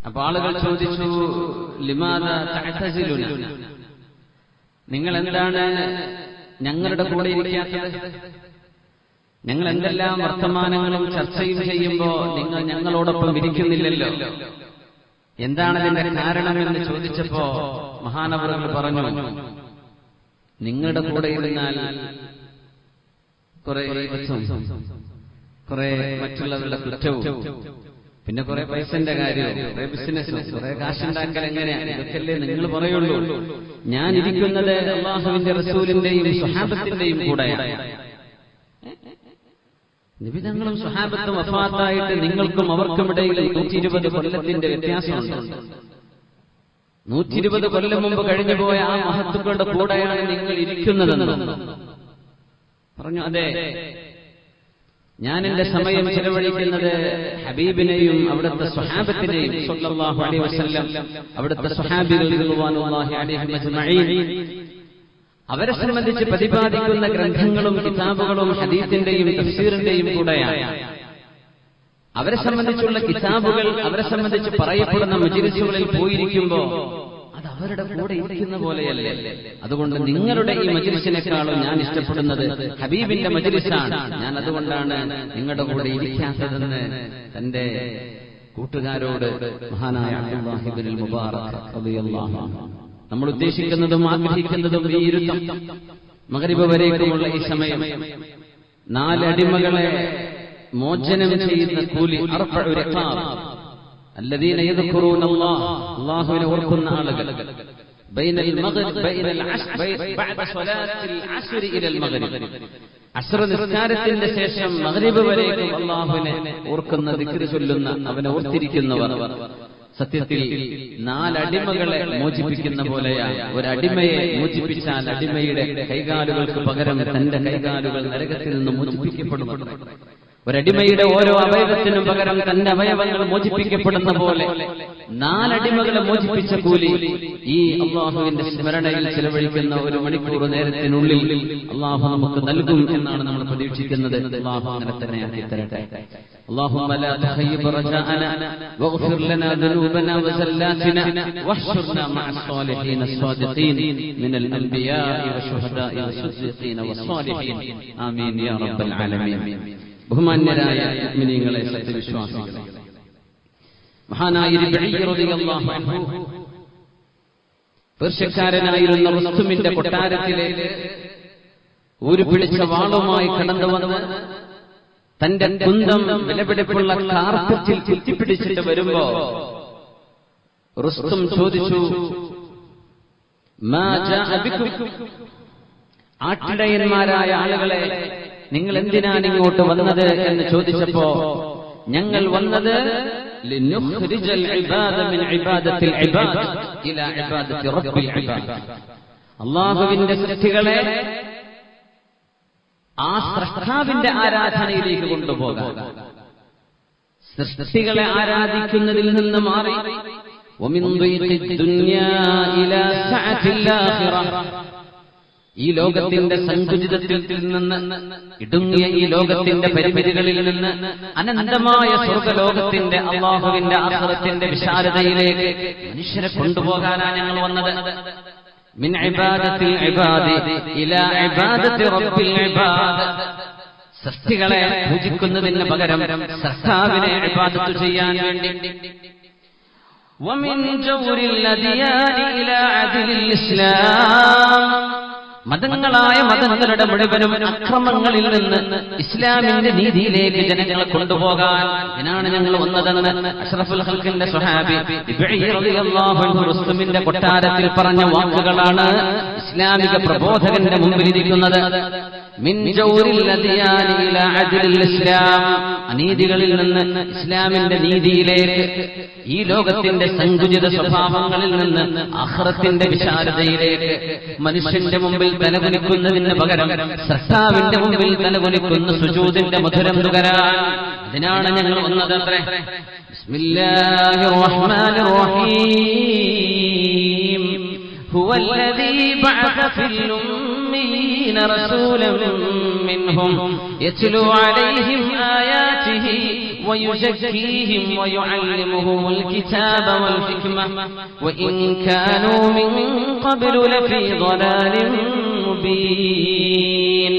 അപ്പോൾ ആളുകൾ ചോദിച്ചു, ലിമാദാ തഅ്തസിലുന, നിങ്ങൾ എന്താണ് ഞങ്ങളുടെ കൂടെ ഇരിക്കാത്തത്? ഞങ്ങൾ എന്തെല്ലാം വർത്തമാനങ്ങളും ചർച്ചയും ചെയ്യുമ്പോൾ നിങ്ങൾ ഞങ്ങളോടൊപ്പം ഇരിക്കുന്നില്ലല്ലോ, എന്താണ് ഇതിന്റെ കാരണമെന്ന് ചോദിച്ചപ്പോ മഹാനവറുകൾ പറഞ്ഞു, നിങ്ങളുടെ കൂടെ ഇരുന്നാൽ കുറെ കുറെ മറ്റുള്ളവരുടെ കുറ്റവും, പിന്നെ കുറെ പൈസന്റെ കാര്യവും, കുറെ ബിസിനസ്സും, കുറെ കാശുണ്ടാക്കൽ എങ്ങനെയാണ്, ഇതൊക്കെയല്ലേ നിങ്ങൾ പറയുള്ളൂ. ഞാൻ ഇരിക്കുന്നത് അല്ലാഹുവിന്റെ റസൂലിന്റെയും സ്വഹാബത്തിന്റെയും കൂടെയാണ്. നബി തങ്ങളും സ്വഹാബത്തും വഫാത്തായിട്ട് നിങ്ങൾക്കും അവർക്കും ഇടയിൽ 120 കൊല്ലത്തിന്റെ വ്യത്യാസമുണ്ട്. 120 കൊല്ലം മുമ്പ് കഴിഞ്ഞുപോയ ആ മഹത്തുക്കളുടെ കൂടെയാണ് നിങ്ങൾ ഇരിക്കുന്നതെന്ന് പറഞ്ഞു. അതെ, ഞാൻ എന്റെ സമയം ചെലവഴിക്കുന്നത് ഹബീബിനെയും അവിടുത്തെ സ്വഹാബത്തിനെയും സ്വല്ലല്ലാഹു അലൈഹി വസല്ലം, അവിടുത്തെ സ്വഹാബികൾ റളിയല്ലാഹു അലൈഹിം അജ്മഈൻ, അവരെ സംബന്ധിച്ച് പ്രതിപാദിക്കുന്ന ഗ്രന്ഥങ്ങളും കിതാബുകളും ഹദീസിന്റെയും തഫ്സീറിന്റെയും കൂടെയാണ്. അവരെ സംബന്ധിച്ചുള്ള കിതാബുകൾ, അവരെ സംബന്ധിച്ച് പറയപ്പെടുന്ന മജ്‌ലിസുകളിൽ പോയിരിക്കുമ്പോൾ അത് അവരുടെ കൂടെ ഇരിക്കുന്ന പോലെയല്ലേ. അതുകൊണ്ട് നിങ്ങളുടെ ഈ മജ്‌ലിസിനേക്കാളും ഞാൻ ഇഷ്ടപ്പെടുന്നത് ഹബീബിന്റെ മജ്‌ലിസാണ്. ഞാൻ അതുകൊണ്ടാണ് നിങ്ങളുടെ കൂടെ ഇരിക്കാത്തതെന്ന് തന്റെ കൂട്ടുകാരോട് മഹാനായ അബ്ദുല്ലാഹി ഇബ്നുൽ മുബാറക് റളിയല്ലാഹു അൻഹു. നമ്മൾ ഉദ്ദേശിക്കുന്നതും ആഗ്രഹിക്കുന്നതും ഈ ഇരുത്തം മഗ്രിബ് വരേക്കുമുള്ള ഈ സമയം, 4 അടിമകളെ മോചനം ചെയ്യുന്ന കൂലി, അർഫഉ റിഖാബ്, അല്ലദീന യദ്കുറൂന അല്ലാഹുവിനെ ഓർക്കുന്ന ആളുകൾ, ബൈനൽ മഗ്രിബ് ബൈനൽ അശ്ർ ബഅദ സ്വലാത്തിൽ അശ്ർ ഇലൽ മഗ്രിബ്, അശ്ർ നിസ്കാരത്തിന്റെ ശേഷം മഗ്രിബ് വരേക്കും അല്ലാഹുവിനെ ഓർക്കുന്ന, ദിക്ർ ചൊല്ലുന്ന, അവനെ ഓർത്തിരിക്കുന്നവർ. സത്യത്തിൽ 4 അടിമകളെ മോചിപ്പിക്കുന്ന പോലെയാണ്. ഒരടിമയെ മോചിപ്പിച്ചാൽ അടിമയുടെ കൈകാലുകൾക്ക് പകരം തന്റെ കൈകാലുകൾ നരകത്തിൽ നിന്ന് മോചിപ്പിക്കപ്പെടും. ഒരടിമയുടെ ഓരോ അവയവത്തിനും പകരം തന്റെ അവയവങ്ങൾ മോചിപ്പിക്കപ്പെടുന്ന പോലെ 4 അടിമകളെ മോചിപ്പിച്ച കൂലി ഈ അല്ലാഹുവിന്റെ സ്മരണയിൽ ചെലവഴിക്കുന്ന 1 മണിക്കൂർ നേരത്തിനുള്ളിൽ അല്ലാഹു നമുക്ക് നൽകും എന്നാണ് നമ്മൾ പ്രതീക്ഷിക്കുന്നത്. അല്ലാഹു അങ്ങനെ തന്നെ ആക്കി തരട്ടെ. اللهم لا تخيب رجاءنا واغفر لنا ذنوبنا وزلاتنا واحشرنا مع الصالحين الصادقين من الأنبياء والشهداء والصديقين والصالحين آمين يا رب العالمين. ബഹുമാന്യരായ മുഅ്മിനീങ്ങളെ, സത്യവിശ്വാസികളെ, മഹാനായ റിബഈ റളിയല്ലാഹു അൻഹു പേർഷ്യക്കാരനായിരുന്ന റുസ്തുമിന്റെ കൊട്ടാരത്തിലേക്ക് ഒരു പിടിച്ച വാളുമായി കടന്നു വന്ന് തന്റെ കുന്തം വിലപിടിപ്പുള്ള കാർപ്പറ്റിൽ കുത്തിപ്പിടിച്ചിട്ട് വരുമ്പോ റുസ്തും ചോദിച്ചു, മാ ജാഅ ബികും, ആട്ടിടയന്മാരായ ആളുകളെ, നിങ്ങൾ എന്തിനാണ് ഇങ്ങോട്ട് വന്നത് എന്ന് ചോദിച്ചപ്പോ, ഞങ്ങൾ വന്നത് ലിനുഖ്രിജൽ ഇബാദ മിൻ ഇബാദത്തിൽ ഇബാദ് ഇലാ ഇബാദത്തി റബ്ബിൽ ഇബാദ്, അല്ലാഹുവിന്റെ സൃഷ്ടികളെ ആ സ്രഷ്ടാവിന്റെ ആരാധനയിലേക്ക് കൊണ്ടുപോകാൻ, സൃഷ്ടികളെ ആരാധിക്കുന്നതിൽ നിന്ന് മാറി വമിൻ ദീഖി ദുനിയാ ഇലാ സഅത്തിൽ ആഖിറ, ഈ ലോകത്തിന്റെ സങ്കുചിതത്തിൽ നിന്ന്, ഇടുങ്ങിയ ഈ ലോകത്തിന്റെ പരിമിതികളിൽ നിന്ന് അനന്തമായ സ്വർഗ്ഗലോകത്തിന്റെ അല്ലാഹുവിന്റെ ആഖിറത്തിന്റെ വിശാലതയിലേക്ക് മനുഷ്യരെ കൊണ്ടുപോകാനാണ് ഞങ്ങൾ വന്നത്. മിൻ ഇബാദത്തിൽ ഇബാദി ഇലാ ഇബാദത്തി റബ്ബിൽ ഇബാദ്, സൃഷ്ടികളെ പൂജിക്കുന്നതിന് പകരം സൃഷ്ടാവിനെ ഇബാദത്ത് ചെയ്യാൻ വേണ്ടി. വമിൻ ജൗരിൽ അദിയാനി ഇലാ അദ്ലിൽ ഇസ്ലാം, മതങ്ങളായ മതങ്ങളുടെ മുഴുവനും അക്രമങ്ങളിൽ നിന്ന് ഇസ്ലാമിന്റെ നീതിയിലേക്ക് ജനങ്ങളെ കൊണ്ടുപോകാൻ ഇതിനാണ് ഞങ്ങൾ വന്നതെന്ന് അഷ്റഫുൽ ഖൽഖിന്റെ സ്വഹാബി റിബഈ റളിയല്ലാഹു അൻഹു റുസ്തുമിന്റെ കൊട്ടാരത്തിൽ പറഞ്ഞ വാക്കുകളാണ് ഇസ്ലാമിക പ്രബോധകന്റെ മുമ്പിൽ ഇരിക്കുന്നത്. മിൻ ജൗരിൽ അദിയാനി ഇലാ അദ്ലിൽ ഇസ്ലാം, അനീതികളിൽ നിന്ന് ഇസ്ലാമിന്റെ നീതിയിലേക്ക്, ഈ ലോകത്തിന്റെ സങ്കുചിത സ്വഭാവങ്ങളിൽ നിന്ന് ആഖിറത്തിന്റെ വിശാലതയിലേക്ക്, മനുഷ്യന്റെ മുമ്പിൽ തലകുനിക്കുന്നതിന് പകരം സൃഷ്ടാവിന്റെ മുമ്പിൽ തലകുനിക്കുന്ന സുജൂദിന്റെ മധുരം നുകരാൻ, അതിനാണ് ഞങ്ങൾ വന്നത്. അത്രേ. ബിസ്മില്ലാഹിർ റഹ്മാനിർ റഹീം. ഹുവല്ലദീ ബഅസ ഫിൽ ഉമ്മീന റസൂലൻ മിൻഹും യത്ലൂ അലൈഹിം ആയാതിഹി ويزكيهم ويعلمهم الكتاب والحكمة وإن كانوا من قبل لفي ضلال مبين.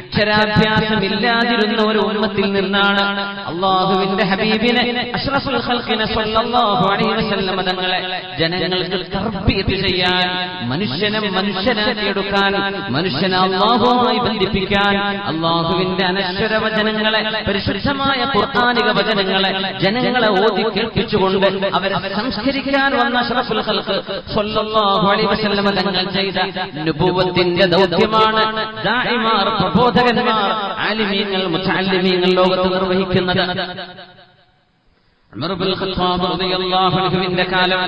അക്ഷരാഭ്യാസമില്ലാതിരുന്ന ഒരു ഉമ്മത്തിൽ നിന്നാണ് അല്ലാഹുവിന്റെ ഹബീബിനെ അഷ്റഫുൽ ഖൽഖിനെ സ്വല്ലല്ലാഹു അലൈഹി വസല്ലം തങ്ങളെ ജനങ്ങൾക്ക് തർബിയത്ത് ചെയ്യാൻ, മനുഷ്യനെ മനുഷ്യനാക്കിയെടുക്കാൻ, മനുഷ്യനെ അല്ലാഹുവുമായി ബന്ധിപ്പിക്കാൻ, അല്ലാഹുവിന്റെ അനശ്വര വചനങ്ങളെ, പരിശുദ്ധമായ ഖുർആനിക വചനങ്ങളെ ജനങ്ങളെ ഓതി കേൾപ്പിച്ചുകൊണ്ട് അവരെ സംസ്കരിക്കാൻ വന്ന അഷ്റഫുൽ ഖൽഖ് സ്വല്ലല്ലാഹു അലൈഹി വസല്ലം തങ്ങൾ ചെയ്ത നുബുവത്തിന്റെ ദൗത്യമാണ് ദാഇമാർ, പ്രബോധകന്മാർ, ആലിമീങ്ങൾ, മുതഅല്ലിമീങ്ങൾ ലോകത്ത് നിർവഹിക്കുന്നത്. ഉമർ ഇബ്നുൽ ഖത്താബ് റളിയല്ലാഹു അൻഹുവിന്റെ കാലം,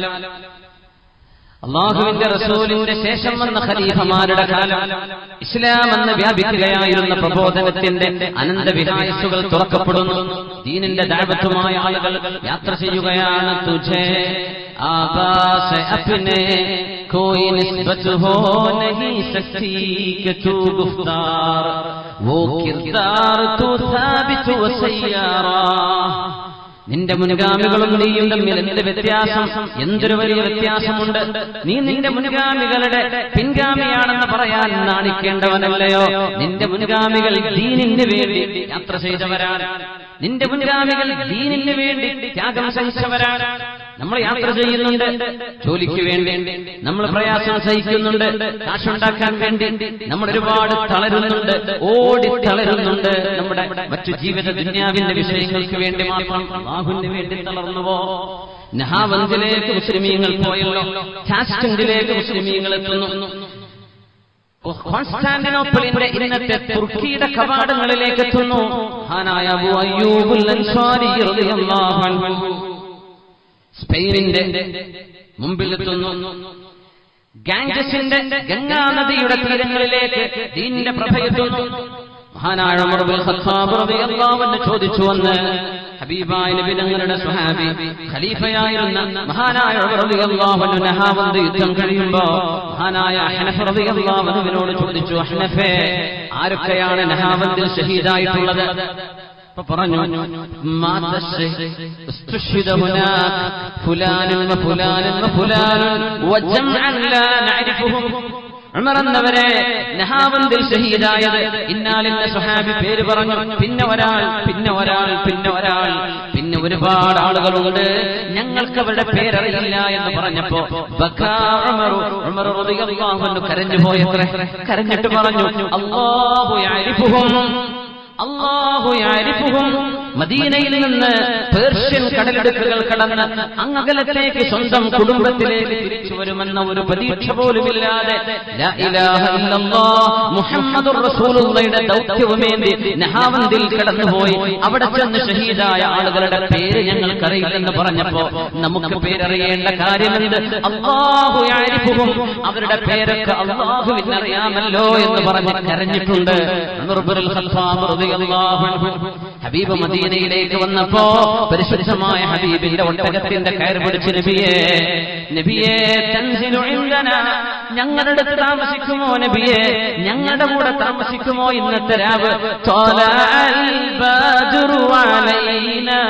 അല്ലാഹുവിന്റെ റസൂലിന്റെ ശേഷം വന്ന ഖലീഫമാരുടെ കാലം, ഇസ്ലാം എന്ന് വ്യാപിക്കുകയായിരുന്ന പ്രബോധനത്തിന്റെ അനന്തവിഹായസുകൾ തുറക്കപ്പെടുന്നു. ദീനിന്റെ ദഅവത്തുമായ ആളുകൾ യാത്ര ചെയ്യുകയാണ്. തുജേ ആബാസെ അപ്നെ कोई निस्बत हो नहीं सकती कि तू गुफ्तार वो किरदार तू साबित व सയ്യാറാ. നിന്റെ മുൻഗാമികളും നീയും തമ്മിൽ എന്ത് വ്യത്യാസം, എന്തൊരു വലിയ വ്യത്യാസമുണ്ട്. നീ നിന്റെ മുൻഗാമികളുടെ പിൻഗാമിയാണെന്ന് പറയാൻ നാണിക്കേണ്ടവനല്ലയോ? നിന്റെ മുൻഗാമികൾ ദീനിന് വേണ്ടി യാത്ര ചെയ്തവരാണ്. നിന്റെ മുൻഗാമികൾ ദീനിന് വേണ്ടി ത്യാഗം സഹിച്ചവരാണ്. നമ്മൾ യാത്ര ചെയ്യുന്നുണ്ട് ജോലിക്ക് വേണ്ടി, നമ്മൾ പ്രയാസം സഹിക്കുന്നുണ്ട് കാശുണ്ടാക്കാൻ വേണ്ടി, നമ്മൾ ഒരുപാട് തളരുന്നുണ്ട്, ഓടി തളരുന്നുണ്ട്. നമ്മുടെ മറ്റു ജീവിത ദുനിയാവിന്റെ വിഷയങ്ങൾക്ക് വേണ്ടി മാത്രം അല്ലാഹുവിന് വേണ്ടി തളർന്നുവോ? നഹാവന്തിലേക്ക് മുസ്ലിമീങ്ങൾ പോയല്ലോ, ടാസ്കന്റിലേക്ക് മുസ്ലിമീങ്ങൾ എത്തുന്നു. കോൺസ്റ്റാന്റിനോപ്പിളിന്റെ ഇന്നത്തെ തുർക്കിയുടെ കവാടങ്ങളിലേക്ക് എത്തുന്നു. മഹാനായ അബൂ അയ്യൂബുൽ അൻസാരി റളിയല്ലാഹു അൻഹു സ്പെയിനിന്റെ മുമ്പിലെത്തുന്നു. ഗാംജസിന്റെ ഗംഗാ നദിയുടെ തീരങ്ങളിലേക്ക് ദീനിന്റെ പ്രഭയെത്തുന്നു. മഹാനായ ഉമർ ഇബ്നുൽ ഖത്താബ് റളിയല്ലാഹു അൻഹു ചോദിച്ചു വന്ന് ഹബീബായ നബി തങ്ങളുടെ സ്വഹാബി ഖലീഫയായിരുന്ന മഹാനായ ഉമർ റളിയല്ലാഹു അൻഹു നഹാവന്ത് യുദ്ധം കഴിയുമ്പോൾ മഹാനായ അഹ്നഫ് റളിയല്ലാഹു അൻഹുവിനോട് ചോദിച്ചു, അഹ്നഫേ, ആരൊക്കെയാണ് നഹാവന്തിൽ ഷഹീദായിട്ടുള്ളത്? പറഞ്ഞു, ഉമർ എന്നവരെ നഹാവന്തിൽ ഷഹീദായത് ഇന്നാലിന്റെ സ്വഹാബി പേര് പറഞ്ഞു. പിന്നെ ഒരാൾ, പിന്നെ ഒരാൾ, പിന്നെ ഒരാൾ, പിന്നെ ഒരുപാട് ആളുകളുണ്ട്, ഞങ്ങൾക്ക് അവരുടെ പേരറിയില്ല എന്ന് പറഞ്ഞപ്പോ ഉമർ റളിയല്ലാഹു അൻഹു കരഞ്ഞുപോയത്രേ. കരഞ്ഞിട്ട് പറഞ്ഞു, അല്ലാഹു യഅരിഫുഹും, അല്ലാഹു യഅരിഫുഹും. മദീനയിൽ നിന്ന് പേർഷ്യൻ കടലിടുക്കുകൾ കടന്ന് അങ്ങകലത്തേക്ക് സ്വന്തം കുടുംബത്തിലേക്ക് തിരിച്ചു വരുമെന്ന ഒരു പ്രതീക്ഷ പോലുമില്ലാതെ ലാ ഇലാഹ ഇല്ലല്ലാഹ് മുഹമ്മദുർ റസൂലുള്ളാഹിയുടെ ദൗത്യവുമേന്തി നഹാവന്തിൽ കടന്നുപോയി അവിടെ ചെന്ന് ഷഹീദായ ആളുകളുടെ പേര് ഞങ്ങൾക്കറിയില്ലെന്ന് പറഞ്ഞപ്പോ നമുക്ക് പേരറിയേണ്ട കാര്യമെന്ത്? അല്ലാഹു യഅരിഫുഹും, അവരുടെ പേരൊക്കെ അല്ലാഹുവിന് അറിയാമല്ലോ എന്ന് പറഞ്ഞ് കരഞ്ഞിട്ടുണ്ട്. ഉമർ ഇബ്നുൽ ഖത്താബ് റളിയല്ലാഹു അൻഹു ഹബീബ് മദീനയിലേക്ക് വന്നപ്പോ പരിശുദ്ധമായ ഹബീബിന്റെ ഒട്ടകത്തിന്റെ കയർ പിടിച്ച് നബിയേ, നബിയേ തൻസിലു ഇൻദനാ, ഞങ്ങളുടെ അടുത്ത് താമസിക്കുമോ നബിയേ, ഞങ്ങളുടെ കൂടെ താമസിക്കുമോ ഇന്നത്തെ രാവ്? ത്വലഅൽ ബദ്റു അലൈനാ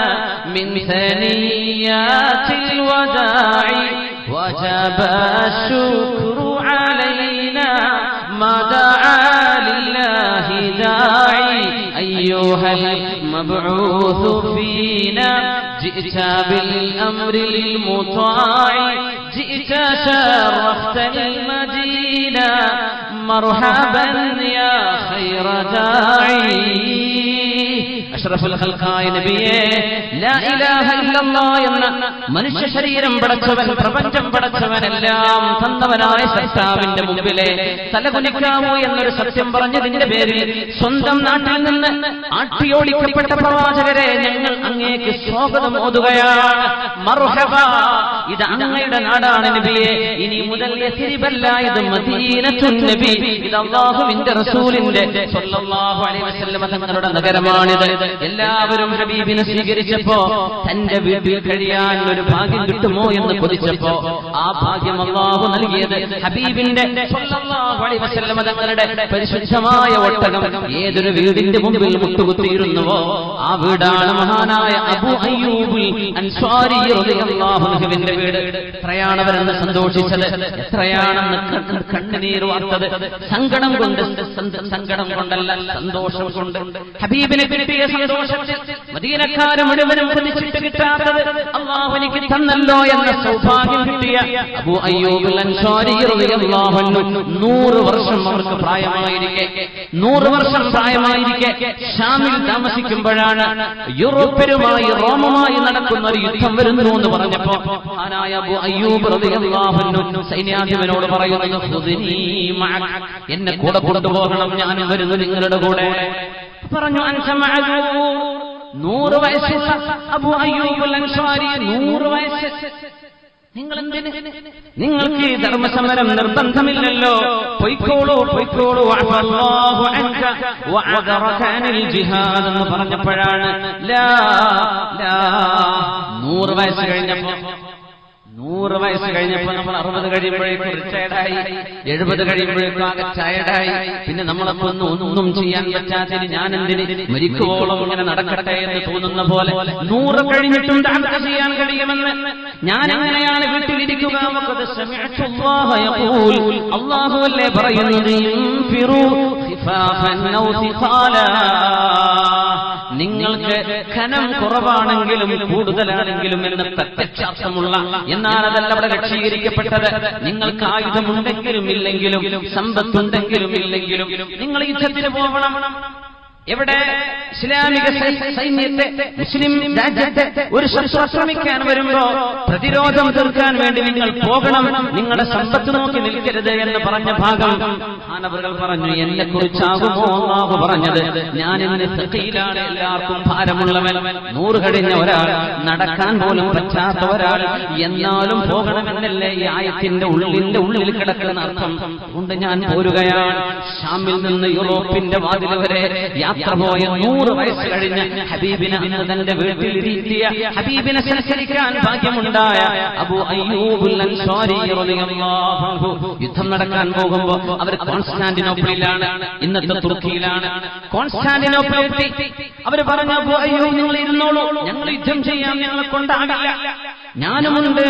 മിൻ സനിയാത്തിൽ വദാഇ വജബ ശുക്രു അലൈനാ മദഅ ലില്ലാഹി ദാഇ أيها المبعوث فينا جئت بالأمر المطاع جئت شرفت المدينة مرحبا يا خير داعي. അഷ്റഫുൽ ഖൽഖായ നബിയേ, ലാ ഇലാഹ ഇല്ലല്ലാഹ് എന്ന മനുഷ്യ ശരീരം പടച്ചവൻ, പ്രപഞ്ചം പടച്ചവനെല്ലാം തന്നവനായ സത്താവിന്റെ മുമ്പിലെ തലകുനിക്കാമോ എന്നൊരു സത്യം പറഞ്ഞതിന്റെ പേരിൽ സ്വന്തം നാട്ടിൽ നിന്ന് ആട്ടിയോടിക്കപ്പെട്ട പ്രവാചകരെ ഞങ്ങൾ അങ്ങേക്ക് സ്വാഗതം ഓതുകയാണ്. മർഹബ, ഇത് അങ്ങയുടെ നാടാണ് നബിയെ. ഇനി മുതൽ യസ്രിബല്ല, ഇത് മദീനത്തുൻ നബി, ഇത് അല്ലാഹുവിന്റെ റസൂലിന്റെ സ്വല്ലല്ലാഹു അലൈഹി വസല്ലം തങ്ങളുടെ നഗരമാണിത്. എല്ലാവരും ഹബീബിനെ സ്വീകരിച്ചപ്പോ തന്റെ വീട്ടിൽ കഴിയാൻ ഒരു ഭാഗ്യം കിട്ടുമോ എന്ന് കൊതിച്ചപ്പോ ആ ഭാഗ്യം അല്ലാഹു നൽകിയത് ഹബീബിന്റെ സ്വല്ലല്ലാഹു അലൈഹി വസല്ലം തങ്ങളുടെ പരിശുദ്ധമായ ഒട്ടകം ഏതൊരു വീടിന്റെ മുമ്പിൽ മുട്ടുകുത്തിയിരുന്നുവോ ആ വീടാണ് മഹാനായ അബൂ അയ്യൂബുൽ അൻസ്വാരി റളിയല്ലാഹു അൻഹുവിന്റെ വീട്. എത്രയാണ് അവരെന്ന് സന്തോഷിച്ചത്, എത്രയാണെന്ന് കണ്ണുനീർ വാർത്തത്. സങ്കടം കൊണ്ടല്ല, സന്തോഷം കൊണ്ട്. ഹബീബിനെ കിട്ടിയ സന്തോഷത്തിൽ മദീനക്കാർ മുഴുവനും കൊതിച്ചിട്ട് കിട്ടാത്തത് അല്ലാഹു എനിക്ക് തന്നല്ലോ എന്ന സൗഭാഗ്യം കിട്ടിയ അബൂ അയ്യൂബുൽ അൻസ്വാരി റളിയല്ലാഹു അൻഹു 100 വർഷം അവർക്ക് പ്രായമായിരിക്കെ 100 വർഷം പ്രായമായിരിക്കെ ഷാമിൽ താമസിക്കുമ്പോഴാണ് യൂറോപ്യരുമായി റോമുമായി നടക്കുന്ന ഒരു യുദ്ധം വരുന്നു എന്ന് പറഞ്ഞപ്പോ മഹാനായ അബൂ അയ്യൂബ് റളിയല്ലാഹു അൻഹു സൈന്യാധിപനോട് പറയുന്നു, ഖുദ്നി മഅക, എന്നെ കൂടെ കൊണ്ടുപോകണം, ഞാനും വരുന്നു നിങ്ങളുടെ കൂടെ. പറഞ്ഞു, അൻത മഅദൂർ. 100 വയസ്സുള്ള അബൂ അയ്യൂബുൽ അൻസ്വാരി, 100 വയസ്സ്. നിങ്ങൾക്ക് ഈ ധർമ്മസമരം നിർബന്ധമില്ലല്ലോ, പൊയ്ക്കോളൂ പൊയ്ക്കോളൂ, അല്ലാഹു അൻക വഅദറക അനിൽ ജിഹാദ് എന്ന് പറഞ്ഞപ്പോഴാണ് 100 വയസ്സ് കഴിഞ്ഞപ്പോ 100 വയസ്സ് കഴിഞ്ഞപ്പോ നമ്മൾ 60 കഴിയുമ്പോഴേക്കും റിട്ടയർഡായി, 70 കഴിയുമ്പോഴേക്കും ആകെ ടയർഡായി. പിന്നെ നമ്മളപ്പോ ഒന്നും ചെയ്യാൻ പറ്റാത്തതിന് ഞാൻ എന്തിന് മരിക്കുവോളം ഇങ്ങനെ നടക്കട്ടെ എന്ന് തോന്നുന്ന പോലെ 100 കഴിഞ്ഞിട്ടും ദഅവ ചെയ്യാൻ കഴിയുമെന്ന് ഞാൻ എങ്ങനെയാണ് വീട്ടിലിരിക്കുക? അല്ലാഹു അല്ലേ പറയുന്നത്, നിങ്ങൾക്ക് ഖനം കുറവാണെങ്കിലും കൂടുതലാണെങ്കിലും എന്ന് പ്രത്യക്ഷാർത്ഥമുള്ള, എന്നാൽ അതല്ല അവിടെ ലക്ഷീകരിക്കപ്പെട്ടത്. നിങ്ങൾക്ക് ആയുധമുണ്ടെങ്കിലും ഇല്ലെങ്കിലും, സമ്പത്തുണ്ടെങ്കിലും ഇല്ലെങ്കിലും നിങ്ങൾ യുദ്ധത്തിന് പോകണം. എവിടെ ഇസ്ലാമിക സൈന്യത്തെ, മുസ്ലിം രാജ്യത്തെ ഒരു ശത്രു ആക്രമിക്കാൻ വരുമ്പോ പ്രതിരോധം തീർക്കാൻ വേണ്ടി നിങ്ങൾ പോകണം, നിങ്ങളുടെ സമ്പത്ത് നോക്കി നിൽക്കരുത് എന്ന് പറഞ്ഞ ഭാഗം മഹാനവറുകൾ പറഞ്ഞു, എന്നെ കുറിച്ചാകുമോ അല്ലാഹു പറഞ്ഞത്? ഞാൻ ഇന്ന് തഖീലാണ്, എല്ലാവർക്കും ഭാരമുള്ളവൻ, 100 കഴിഞ്ഞ ഒരാൾ, നടക്കാൻ പോലും പറ്റാത്ത ഒരാൾ, എന്നാലും പോകണമെന്നല്ലേ ഈ ആയത്തിന്റെ ഉള്ളിൽ കിടക്കുന്ന അർത്ഥം. അതുകൊണ്ട് ഞാൻ പോരുകയാണ്. ഷാമിൽ നിന്ന് യൂറോപ്പിന്റെ വാതിൽ വരെ യാത്ര പോയ 100 വയസ്സ് കഴിഞ്ഞ ഹബീബിനെ അന്ന് തന്റെ വീട്ടിലിരുത്തിയ, ഹബീബിനെ സൽക്കരിക്കാൻ ഭാഗ്യമുണ്ടായ അബൂ അയ്യൂബുൽ അൻസ്വാരി റളിയല്ലാഹു അൻഹു യുദ്ധം നടക്കാൻ പോകുമ്പോ അവർ കോൺസ്റ്റാന്റിനോപ്പിളിലാണ്, ഇന്നത്തെ തുർക്കിയിലാണ്. കോൺസ്റ്റാന്റിനോപ്പിളിലെത്തി അവർ പറഞ്ഞു, അബൂ അയ്യൂബ് നിങ്ങൾ ഇരുന്നോളൂ, ഞങ്ങൾ യുദ്ധം ചെയ്യാൻ ഞങ്ങളെ കൊണ്ടാകില്ല, ഞാനുമുണ്ട്.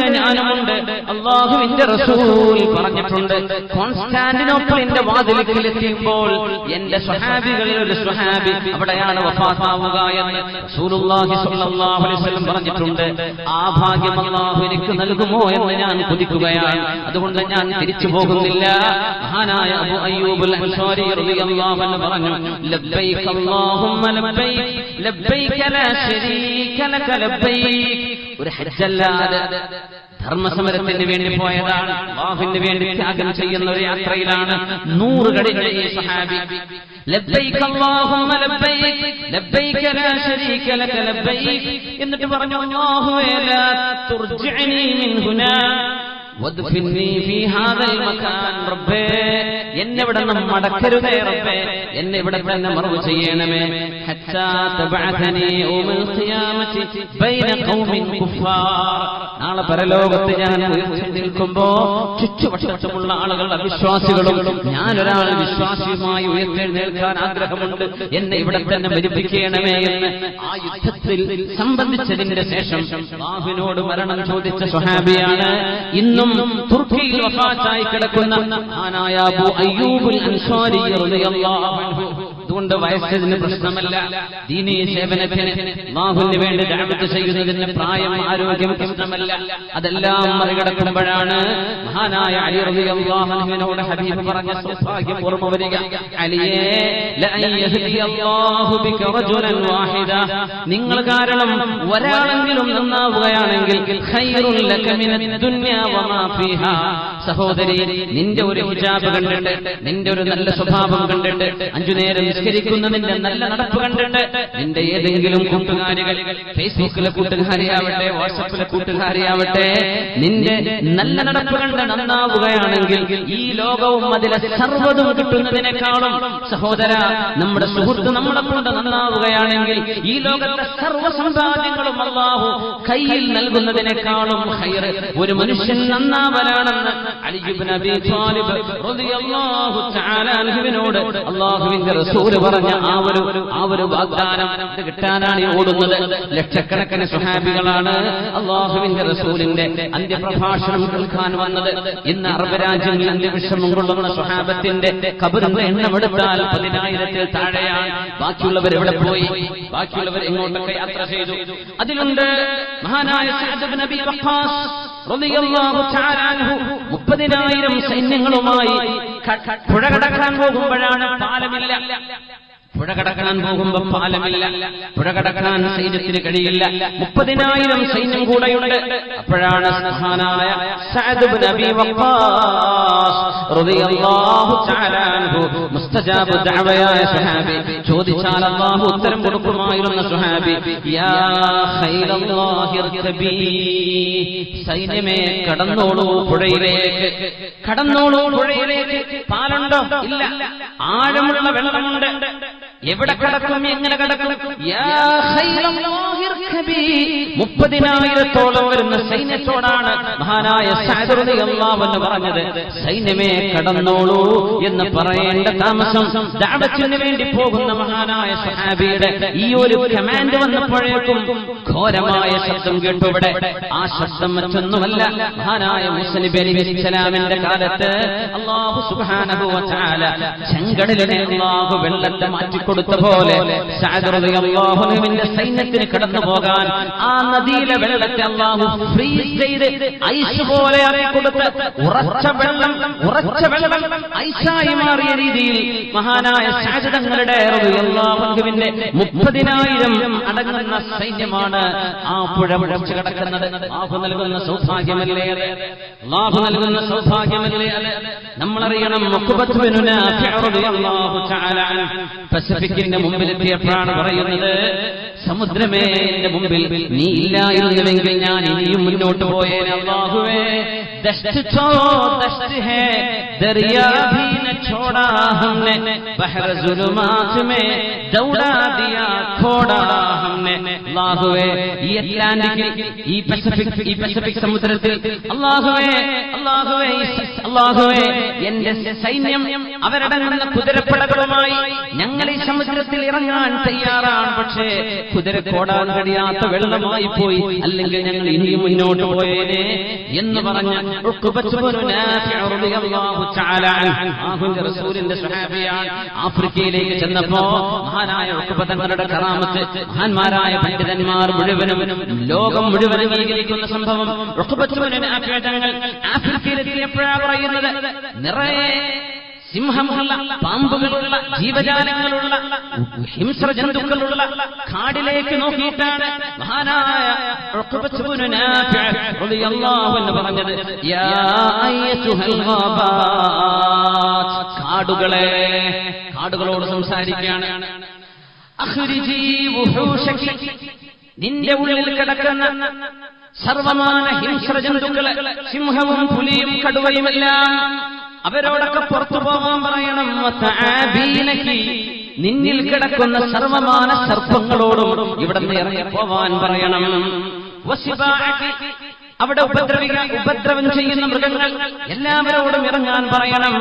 അല്ലാഹുവിന്റെ റസൂൽ പറഞ്ഞിട്ടുണ്ട്, കോൺസ്റ്റാന്റിനോപ്പിളിന്റെ വാതിലിലെത്തിയപ്പോൾ എന്റെ സ്വഹാബികളിൽ ഒരു സ്വഹാബി അവിടെയാണ് വഫാത്താവുക എന്ന് റസൂലുള്ളാഹി സ്വല്ലല്ലാഹു അലൈഹി വസല്ലം പറഞ്ഞിട്ടുണ്ട്. ആ ഭാഗ്യം അല്ലാഹു എനിക്ക് നൽകുമോ എന്ന് ഞാൻ കൊതിക്കുകയാണ്. അതുകൊണ്ട് ഞാൻ തിരിച്ചു പോകുന്നില്ല. മഹാനായ അബൂ അയ്യൂബുൽ അൻസ്വാരി റളിയല്ലാഹു അൻഹു പറഞ്ഞു, ലബ്ബൈക അല്ലാഹുമ്മ ലബ്ബൈക ലബ്ബൈക ലാ ശരീക ലക ലബ്ബൈക. ഒരു ഹജ്ജല്ലാതെ ധർമ്മസമരത്തിന് വേണ്ടി പോയതാണ്, അല്ലാഹുവിന് വേണ്ടി ത്യാഗം ചെയ്യുന്ന ഒരു യാത്രയിലാണ് 100 കഴിഞ്ഞ ഈ സ്വഹാബി. ലബ്ബൈക അല്ലാഹുമ്മ ലബ്ബൈക ലബ്ബൈക ലാ ശരീക ലക ലബ്ബൈക എന്നിട്ട് പറഞ്ഞു, അല്ലാഹുവേ ലാ തുർജിഅനി മിൻ ഹുനാ വദ്ഫിനി ഫീ ഹാദൽ മകാൻ. റബ്ബേ, എന്നെ ഇവിടെ നിന്ന് മടക്കരുതേ റബ്ബേ, എന്നെ ഇവിടെ തന്നെ മറവ് ചെയ്യണമേ. ഹത്താ തബഅതനി യൗമൽ ഖിയാമത്തി ബൈന ഖൗമിൻ കുഫാർ. നാളെ പരലോകത്ത് ഞാൻ ഉയർത്തി നിൽക്കുമ്പോ ചുറ്റുവട്ടമുള്ള ആളുകൾ അവിശ്വാസികളും ഞാനൊരാൾ വിശ്വാസിയുമായി ഉയർത്തെഴുന്നേൽക്കാൻ ആഗ്രഹമുണ്ട്, എന്നെ ഇവിടെ തന്നെ മരിപ്പിക്കണമേ എന്ന് ആ യുദ്ധത്തിൽ സംബന്ധിച്ചതിന്റെ ശേഷം അല്ലാഹുവിനോട് മരണം ചോദിച്ച സ്വഹാബിയാണ് ഇന്നും തുർക്കിയിൽ വഫാത്തായി കിടക്കുന്ന മഹാനായ അബൂ അയ്യൂബുൽ അൻസ്വാരി റളിയല്ലാഹു അൻഹു. അതുകൊണ്ട് വയസ്സിന് പ്രശ്നമല്ല, ദീനീ സേവനത്തിന് അല്ലാഹുവിന് വേണ്ടി ദഅവത്ത് ചെയ്യുന്നതിന് പ്രായം, ആരോഗ്യം പ്രശ്നമല്ല. അതെല്ലാം മറികടക്കുമ്പോഴാണ് മഹാനായ അലി റളിയല്ലാഹു അൻഹുവിനോട് ഹബീബ് പറഞ്ഞ സൗഭാഗ്യം ഓർമ്മ വരിക. അലിയേ, ലഅൻ യഹ്ദിയല്ലാഹു ബിക റജുലൻ വാഹിദ, നിങ്ങൾ കാരണം ഒരാളെങ്കിലും നന്നാവുകയാണെങ്കിൽ ഖൈറുൽ ലക മിനദ് ദുനിയ വമാ ഫീഹാ, സഹോദരി, നിന്റെ ഒരു ഹിജാബ് കണ്ടിട്ട്, നിന്റെ ഒരു നല്ല സ്വഭാവം കണ്ടിട്ട്, 5 നേരം നിസ്കരിക്കുന്ന നിന്റെ നല്ല നടപ്പ് കണ്ടിട്ട് നിന്റെ ഏതെങ്കിലും കൂട്ടുകാരികൾ, ഫേസ്ബുക്കിലെ കൂട്ടുകാരിയാവട്ടെ, വാട്സപ്പിലെ കൂട്ടുകാരിയാവട്ടെ, നിന്റെ നല്ല നടപ്പ് കണ്ട് നന്നാവുകയാണെങ്കിൽ ഈ ലോകവും അതിലെ സർവ്വതും കിട്ടുന്നതിനേക്കാളും സഹോദര, നമ്മുടെ സുഹൃത്ത് നമ്മളെ കൊണ്ട് നന്നാവുകയാണെങ്കിൽ ഈ ലോകത്തെ സർവ്വ സമ്പാദ്യങ്ങളും അല്ലാഹു കയ്യിൽ നൽകുന്നതിനേക്കാളും ഖൈർ ഒരു മനുഷ്യൻ നന്നാവലാണെന്ന് അലി ഇബ്നു അബീ ത്വാലിബ് റളിയല്ലാഹു തആല അൻഹുവിനോട് അല്ലാഹുവിന്റെ റസൂൽ പറഞ്ഞ ആ ഒരു വാഗ്ദാനം കിട്ടാനാണ് ഓടുന്നത്. ലക്ഷക്കണക്കിന് സ്വഹാബികളാണ് അല്ലാഹുവിന്റെ റസൂലിന്റെ അന്ത്യപ്രഭാഷണം കേൾക്കാൻ വന്നത്. ഇന്ന് അറബ് രാജ്യങ്ങളിൽ അന്ത്യവിഷമം കൊള്ളുന്ന സ്വഹാബത്തിന്റെ ഖബറിന്റെ എണ്ണമെടുത്താൽ 10,000-ൽ താഴെയാണ്. ബാക്കിയുള്ളവർ എവിടെ പോയി? ബാക്കിയുള്ളവർ എങ്ങോട്ടൊക്കെ യാത്ര ചെയ്തു? അതിലുണ്ട് മഹാനായ സഅദ് ഇബ്നു അബീ വഖാസ് റളിയല്ലാഹു തആല അൻഹു 30,000 സൈന്യങ്ങളുമായി പുഴ കടക്കാൻ പോകുമ്പോഴാണ് പാലമില്ല. പുഴ കടക്കാൻ പോകുമ്പോൾ പാലമില്ല, പുഴ കടക്കാൻ സൈന്യത്തിന് കഴിയില്ല. 30,000 സൈന്യം കൂടെയുണ്ട്. അപ്പോഴാണ് മഹാനായ സഅദ് ഇബ്നു അബീ വഖാസ് റളിയല്ലാഹു തആല അൻഹു മുസ്തജാബ് ദഅവയായ സ്വഹാബി, ചോദിച്ചാൽ അല്ലാഹു ഉത്തരം കൊടുക്കുമായിരുന്ന സ്വഹാബി, യാ ഖൈറല്ലാഹി ഇർകബീ, സൈന്യമേ കടന്നോളൂ പുഴയിലേക്ക്, കടന്നോളൂ പുഴയിലേക്ക്. പാലുണ്ടോ? ഇല്ല. ആഴമുള്ള വെള്ളമുണ്ട്. എവിടെ കടക്കും? എങ്ങനെ കടക്കും? 30,000-ഓളം വരുന്ന സൈന്യത്തോടാണ് മഹാനായ സഅദ് റളിയല്ലാഹു അൻഹു പറഞ്ഞത്, സൈന്യമേ കടന്നോളൂ എന്ന് പറയേണ്ട താമസം ദഅവത്തിന് വേണ്ടി പോകുന്ന മഹാനായ സ്വഹാബിയുടെ ഈ ഒരു കമാൻഡ് വന്നപ്പോഴേക്കും ഘോരമായ ശബ്ദം കേട്ടു. ഇവിടെ ആ ശബ്ദം മറ്റൊന്നുമല്ല, മഹാനായ മൂസ നബി അലൈഹിസ്സലാമിന്റെ കാലത്ത് അല്ലാഹു സുബ്ഹാനഹു വ തആല ചെങ്കടലിനെ അല്ലാഹു വെള്ളത്തെ മാറ്റിക്കൊടുത്ത പോലെ സഅദ് റളിയല്ലാഹു അൻഹുവിന്റെ സൈന്യത്തിന് കടന്നു പോകാൻ ആ നദിയിലെ വെള്ളത്തെ അല്ലാഹു ഫ്രീസ് ചെയ്ത് ഐസ് പോലെ ആക്കിക്കൊടുത്ത് ഉറച്ച വെള്ളം ഐസായി മാറിയ രീതിയിൽ മഹാനായ സഅദ് തങ്ങളുടെ റളിയല്ലാഹു അൻഹുവിന്റെ 30,000 അടങ്ങുന്ന സൈന്യമാണ് ആ പുഴ മുറിച്ച് കടക്കുന്നത്. അല്ലാഹു നൽകുന്ന സൗഭാഗ്യമല്ലേ? അല്ലാഹു നൽകുന്ന സൗഭാഗ്യമല്ലേ? നമ്മളറിയണം, ഉഖബത്ത് ബിൻ നാഫിഅ റളിയല്ലാഹു തആല അൻഹു പസഫിക്കിന്റെ മുമ്പിലെത്തിയപ്പോഴാണ് പറയുന്നത്, സമുദ്രമേ എന്റെ മുമ്പിൽ നീ ഇല്ലായിരുന്നുവെങ്കിൽ ഞാൻ ഇനിയും മുന്നോട്ട് പോയേനെ. അല്ലാഹുവേ, ദശ്ത് ഛോ ദശ്ത് ഹേ ദരിയാ ഭീ ന ഛോടാ ഹംനെ, ബഹർ സുലുമാത് മേ ദൗടാ ദിയാ ഖോടാ ഹംനെ. അല്ലാഹുവേ, ഈ അറ്റ്ലാന്റിക്കിൽ, ഈ പസഫിക് സമുദ്രത്തിൽ അല്ലാഹുവേ എന്റെ സൈന്യം അവരടങ്ങുന്ന കുതിരപ്പടകളുമായി ഞങ്ങൾ ഈ സമുദ്രത്തിൽ ഇറങ്ങാൻ തയ്യാറാണ്. പക്ഷേ കുതിരക്കോടാൻ കഴിയാത്ത വെള്ളമായി പോയി, അല്ലെങ്കിൽ ഞങ്ങൾ ഇനിയും മുന്നോട്ട് പോയേനെ എന്ന് പറഞ്ഞ ഉഖബത്ത് ബിൻ നാഫിഅ റളിയല്ലാഹു തആല അൻഹു റസൂലിന്റെ സ്വഹാബിയാണ്. ആഫ്രിക്കയിലേക്ക് ചെന്നപ്പോ മഹാനായ ഉഖബത്ത് തങ്ങളുടെ കറാമത്ത് മഹാന്മാരായ പണ്ഡിതന്മാർ മുഴുവനും ലോകം മുഴുവൻ അംഗീകരിക്കുന്ന സംഭവം. ഉഖബത്ത് ബിൻ നാഫിഅ തങ്ങൾ ആഫ്രിക്കയിലെത്തിയപ്പോഴാണ് പറയുന്നത്, നിറയെ സിംഹമുള്ള, പാമ്പുകളുള്ള, ജീവജാലങ്ങളുള്ള, ഹിംസ്ര ജന്തുക്കളുള്ള കാടിലേക്ക് നോക്കിയിട്ടാണ് മഹാനായ ഉഖബത്ത് ബിൻ നാഫിഅ റളിയല്ലാഹു അൻഹു പറഞ്ഞത്, യാ അയ്യതുഹൽ ഗാബാത്ത്, കാടുകളോട് സംസാരിക്കുകയാണ്. അഖ്രിജി വുഹൂശകി, നിന്റെ ഉള്ളിൽ കിടക്കുന്ന സർവമാന ഹിംസ്ര ജന്തുക്കളെ, സിംഹവും പുലിയും കടുവയുമെല്ലാം അവരോടൊക്കെ പുറത്തു പോകാൻ പറയണം. നിന്നിൽ കിടക്കുന്ന സർവമാന സർപ്പങ്ങളോടും ഇവിടെ നിന്ന് ഇറങ്ങി പോവാൻ പറയണം. അവിടെ ഉപദ്രവം ചെയ്യുന്ന മൃഗങ്ങൾ എല്ലാവരോടും ഇറങ്ങാൻ പറയണം.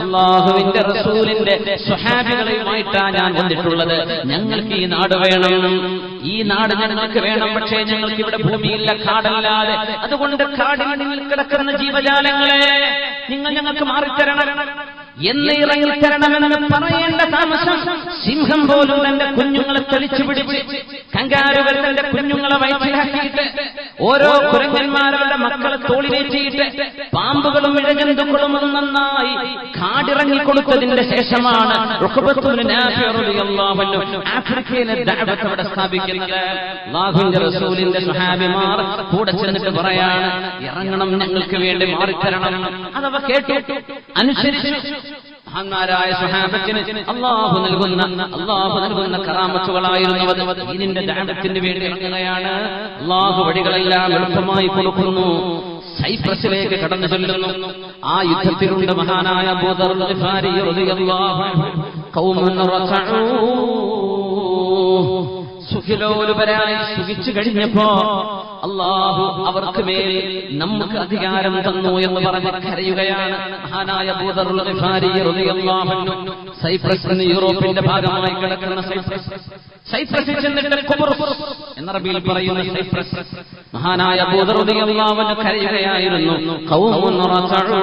അല്ലാഹുവിന്റെ റസൂലിന്റെ സ്വഹാബികളുമായിട്ടാണ് ഞാൻ വന്നിട്ടുള്ളത്. ഞങ്ങൾക്ക് ഈ നാട് വേണം, ഈ നാട് ഞങ്ങൾക്ക് വേണം. പക്ഷേ ഞങ്ങൾക്ക് ഇവിടെ ഭൂമിയില്ല, കാടല്ലാതെ. അതുകൊണ്ട് കാടിൽ കിടക്കുന്ന ജീവജാലങ്ങളെ നിങ്ങൾ ഞങ്ങൾക്ക് മാറിത്തരണം എന്ന് ഇറങ്ങിത്തരണമെന്ന് പറയേണ്ട താമസം സിംഹം പോലും തന്റെ കുഞ്ഞുങ്ങളെ തെളിച്ചു പിടിച്ച്, കങ്കാരുകൾ തന്റെ കുഞ്ഞുങ്ങളെ വയറ്റിലാക്കിയിട്ട്, ഓരോ കുരങ്ങന്മാരുടെ മക്കളെ തോളിലേറ്റിയിട്ട് പാമ്പുകളും ഇഴജന്തുക്കളും നന്നായി കാടിറങ്ങി കൊടുത്തതിന്റെ ശേഷമാണ് ആഫ്രിക്കയിലെ ദഅവത്ത് അവിടെ സ്ഥാപിക്കുന്നത്. അല്ലാഹുവിന്റെ റസൂലിന്റെ സ്വഹാബിമാർ കൂടെ ചെന്നിട്ട് പറയാണ്, ഇറങ്ങണം, ഞങ്ങൾക്ക് വേണ്ടി മാറിത്തരണം. അതവ കേട്ടു, അനുസരിച്ചു. മഹാന്മാരായ സ്വഹാബത്തിന് അല്ലാഹു നൽകുന്ന കറാമത്തുകളായിരുന്നു. ദീനിന്റെ ദഅവത്തിന് വേണ്ടി ഇറങ്ങുകയാണ്. അല്ലാഹു വഴികളെല്ലാം എളുപ്പമായി കൊടുക്കുന്നു. സൈപ്രസിലേക്ക് കടന്നു ചെല്ലുന്നു. ആ യുദ്ധത്തിലുണ്ട് മഹാനായ അബൂ ദർ ഗിഫാരി റളിയല്ലാഹു അൻഹു. ഖൗമുൻ റസഉ, സുഖിലോലുപരായി സുഖിച്ചു കഴിഞ്ഞപ്പോ അല്ലാഹു അവർക്ക് മേൽ നമുക്ക് അധികാരം തന്നു എന്ന് പറഞ്ഞ് കരയുകയാണ് മഹാനായ അബൂ ദർ ഗിഫാരി റളിയല്ലാഹു അൻഹു. സൈപ്രസ് യൂറോപ്പിന്റെ ഭാഗമായി കിടക്കുന്ന സൈപ്രസിൽ ചെന്നിട്ട് ഖുബ്റുസ് എന്ന അറബിയിൽ പറയുന്ന സൈപ്രസ്, മഹാനായ അബൂ ദർ റളിയല്ലാഹു അൻഹു കരയുകയായിരുന്നു. ഖൗമുൻ റസഉ,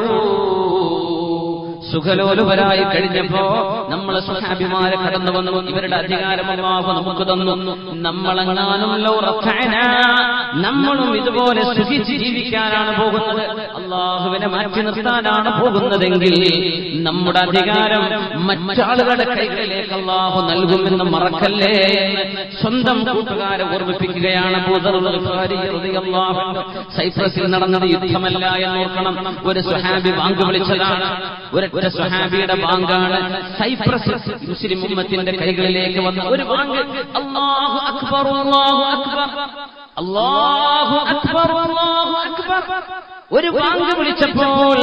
സുഖലോലുപരായി കഴിഞ്ഞപ്പോ നമ്മളെ സ്വഹാബിമാരെ കടന്നു വന്നു. ഇവരുടെ അധികാരം അല്ലാഹു നമുക്ക് തന്നു. നമ്മളെങ്ങാനും നമ്മളും ഇതുപോലെ സുഖിച്ച് ജീവിക്കാനാണ് പോകുന്നത്, അല്ലാഹുവിനെ മാറ്റി നിർത്താനാണ് പോകുന്നതെങ്കിൽ നമ്മുടെ അധികാരം മറ്റാളുകളുടെ കൈകളിലേക്ക് അല്ലാഹു നൽകുമെന്ന് മറക്കല്ലേ എന്ന് സ്വന്തം കൂട്ടുകാരെ ഓർമ്മിപ്പിക്കുകയാണ് അബൂ ദർ ഗിഫാരി റളിയല്ലാഹു അൻഹു. സൈപ്രസിൽ നടന്നത് യുദ്ധമല്ല എന്നോർക്കണം. ഒരു സ്വഹാബി ബാങ്ക് വിളിച്ചതാണ്. ഒരു സ്വഹാബിയുടെ ബാങ്കാണ് സൈപ്രസ് മുസ്ലിം ഉമ്മത്തിന്റെ കൈകളിലേക്ക് വന്ന ഒരു ബാങ്ക്. അല്ലാഹു അക്ബർ, അല്ലാഹു അക്ബർ, അല്ലാഹു അക്ബർ, അല്ലാഹു അക്ബർ. ഒരു ബാങ്ക് വിളിച്ചപ്പോൾ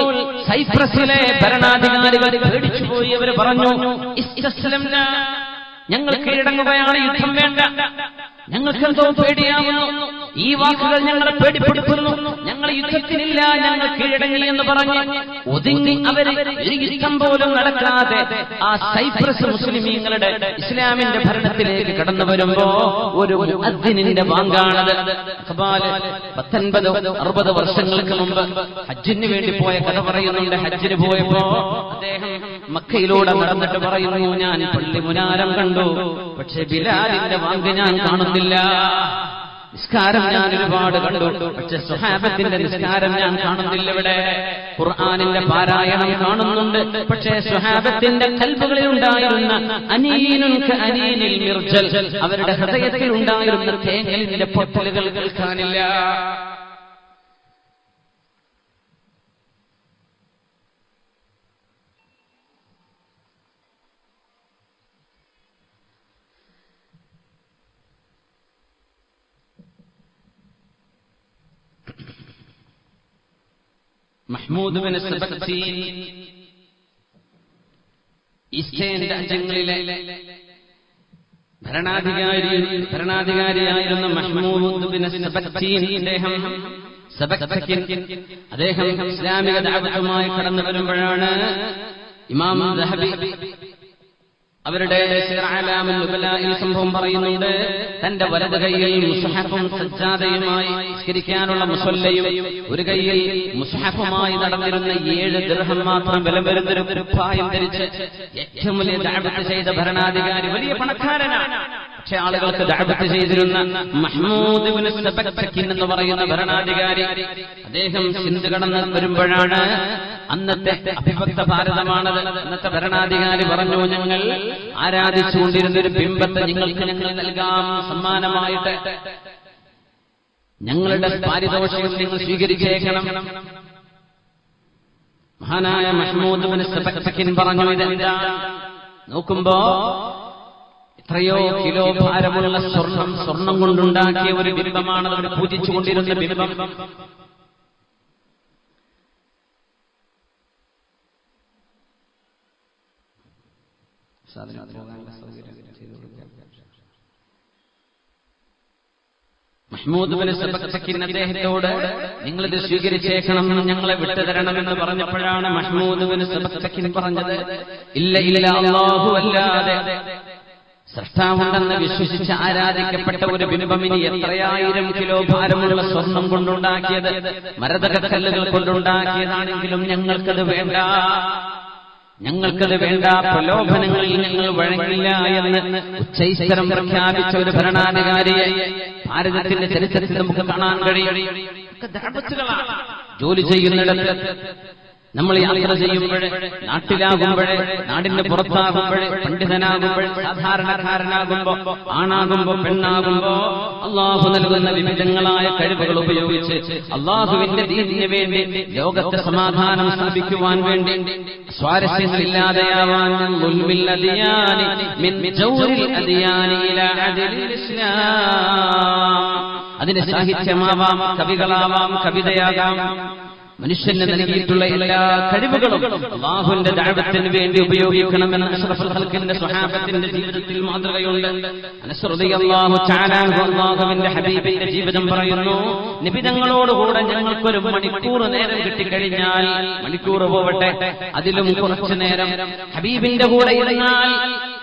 സൈപ്രസിലെ ഭരണാധികാരികൾ പേടിച്ചുപോയി. അവർ പറഞ്ഞു, ഇസ്തസ്ലംനാ, ഞങ്ങൾ കീഴടങ്ങുകയാണ്, യുദ്ധം വേണ്ട, ഞങ്ങൾക്കെന്തോ പേടിയാവുന്നു, ഈ വാക്കുകൾ ഞങ്ങളെ പേടിപ്പെടുത്തുന്നു, ഞങ്ങൾ യുദ്ധത്തിനില്ല, ഞങ്ങൾ കീഴടങ്ങി എന്ന് പറഞ്ഞ് ഒതുങ്ങി അവര് ഒരു യുദ്ധം പോലും നടക്കാതെ ആ സൈപ്രസ് മുസ്ലിമീങ്ങളുടെ ഇസ്ലാമിന്റെ ഭരണത്തിലേക്ക് കടന്നു വരുമ്പോ ഒരു മുഅദ്ദിനിന്റെ ബാങ്കാണത്. 1960 വർഷങ്ങൾക്ക് മുമ്പ് ഹജ്ജിന് വേണ്ടി പോയ കഥ പറയുന്നുണ്ട്. ഹജ്ജിന് പോയപ്പോ അദ്ദേഹം മക്കയിലൂടെ നടന്നിട്ട് പറയുന്നു, ഞാൻ പള്ളി മുനാരം കണ്ടു, പക്ഷെ ബിലാലിന്റെ ബാങ്ക് ഞാൻ കാണുന്നില്ല. നിസ്കാരം ഞാൻ ഒരുപാട് കണ്ടു, പക്ഷെ സ്വഹാബത്തിന്റെ നിസ്കാരം ഞാൻ കാണുന്നില്ല. ഇവിടെ ഖുർആനിന്റെ പാരായണം കാണുന്നുണ്ട്, പക്ഷേ സ്വഹാബത്തിന്റെ ഖൽബുകളിൽ ഉണ്ടായിരുന്ന അനീനുൻ കഅനീനിൽ മിർജൽ, അവരുടെ ഹൃദയത്തിൽ ഉണ്ടായിരുന്ന തേങ്ങലിന്റെ പൊട്ടലുകൾ കേൾക്കാനില്ല. മഹ്മൂദ് ബിൻ സബക്തീൻ ഈസ്റ്റേൺ രാജ്യങ്ങളിലെ ഭരണാധികാരിയായിരുന്ന മഹ്മൂദ് ബിൻ സബക്തീൻ, അദ്ദേഹം ഇസ്ലാമിക ദഅവത്തുമായി കടന്നു വരുമ്പോഴാണ് ഇമാം ദഹബി അവരുടെ സിറാലാമുൽ നുബലായിൽ സംഭവം പറയുന്നുണ്ട്. തന്റെ വലത് കൈയിൽ മുസ്ഹഫും സജ്ജാദയുമായി നിസ്കരിക്കാനുള്ള മുസല്ലയും ഒരു കൈയിൽ മുസ്ഹഫുമായി നടന്നിരുന്ന 7 ദിർഹം മാത്രം വില വരുന്നൊരു കുപ്പായം ധരിച്ച് ഏറ്റവും വലിയ ദഅവത്ത് ചെയ്ത ഭരണാധികാരി, വലിയ പണക്കാരനാണ്, പക്ഷെ ആളുകൾക്ക് ദഅവത്ത് ചെയ്തിരുന്ന മഹ്മൂദ് ഇബ്നു സബക്തകിൻ എന്ന് പറയുന്ന ഭരണാധികാരി, അദ്ദേഹം സിന്ധ് കടന്ന് വരുമ്പോഴാണ്, അന്നത്തെ അഭിഭക്ത ഭാരതമാണത്, അന്നത്തെ ഭരണാധികാരി പറഞ്ഞു, ഞങ്ങൾ ആരാധിച്ചുകൊണ്ടിരുന്ന ഒരു ബിംബത്തെ നിങ്ങൾക്ക് ഞങ്ങൾ നൽകാം സമ്മാനമായിട്ട്, ഞങ്ങളുടെ പാരിതോഷികം നിങ്ങൾ സ്വീകരിച്ചേക്കണം. മഹാനായ മഹ്മൂദ് ഇബ്നു സബക്തകിൻ പറഞ്ഞു, ഇതെന്താ? നോക്കുമ്പോ എത്രയോ കിലോ ഭാരമുള്ള സ്വർണം കൊണ്ടുണ്ടാക്കിയ ഒരു ബിംബമാണ്, അവർ പൂജിച്ചുകൊണ്ടിരുന്ന ബിംബം. മഹ്മൂദ് ഇബ്നു സബക്തകിൻ അദ്ദേഹത്തോട് നിങ്ങളിത് സ്വീകരിച്ചേക്കണം, ഞങ്ങളെ വിട്ടുതരണമെന്ന് പറഞ്ഞപ്പോഴാണ് മഹ്മൂദ് ഇബ്നു സബക്തകിൻ പറഞ്ഞത്, ഇല്ല ഇല്ല, അല്ലാഹു അല്ലാതെ സൃഷ്ടാവുണ്ടെന്ന് വിശ്വസിച്ച് ആരാധിക്കപ്പെട്ട ഒരു ബിംബമിനി എത്രയായിരം കിലോ ഭാരമുള്ള സ്വർണം കൊണ്ടുണ്ടാക്കിയത്, മരതകക്കല്ലുകൾ കൊണ്ടുണ്ടാക്കിയതാണെങ്കിലും ഞങ്ങൾക്കത് വേണ്ട. ഞങ്ങൾക്കത് വേണ്ട, പ്രലോഭനങ്ങളിൽ ഞങ്ങൾ വഴങ്ങില്ല എന്ന് ഉച്ചൈസ്വരം പ്രഖ്യാപിച്ച ഒരു ഭരണാധികാരിയെ ഭാരതത്തിന്റെ ചരിത്രത്തിൽ നമുക്ക് കാണാൻ കഴിയും. ജോലി ചെയ്യുന്നിടത്ത്, നമ്മൾ യാത്ര ചെയ്യുമ്പോൾ, നാട്ടിലാകുമ്പോൾ, നാടിന്റെ പുറത്താകുമ്പോൾ, പണ്ഡിതനാകുമ്പോൾ, സാധാരണക്കാരനാകുമ്പോ, ആണാകുമ്പോ, പെണ്ണാകുമ്പോ, അള്ളാഹു നൽകുന്ന വിവിധങ്ങളായ കഴിവുകൾ ഉപയോഗിച്ച് അള്ളാഹുവിന്റെ ദീനിന് വേണ്ടി, ലോകത്തെ സമാധാനം സ്ഥാപിക്കുവാൻ വേണ്ടി, സ്വാരസ്യങ്ങളില്ലാതെയാവാൻ, അതിന് സാഹിത്യമാവാം, കവികളാവാം, കവിതയാകാം, മനുഷ്യന് നൽകിയിട്ടുള്ള എല്ലാ കഴിവുകളും അല്ലാഹുവിന്റെ ദഅവത്തിന് വേണ്ടി ഉപയോഗിക്കണമെന്ന് അഷ്റഫുൽ ഖൽഖിന്റെ സ്വഹാബത്തിന്റെ ജീവിതത്തിൽ മാതൃകയുണ്ട്. അനസ് റളിയല്ലാഹു തആല അല്ലാഹുവിന്റെ ഹബീബിന്റെ ജീവിതം പറയുന്നു, നബി തങ്ങളോടുകൂടെ ഞങ്ങൾക്കൊരു മണിക്കൂർ നേരം കിട്ടിക്കഴിഞ്ഞാൽ, മണിക്കൂർ പോവട്ടെ, അതിലും കുറച്ചു നേരം ഹബീബിന്റെ കൂടെ ഇരുന്നാൽ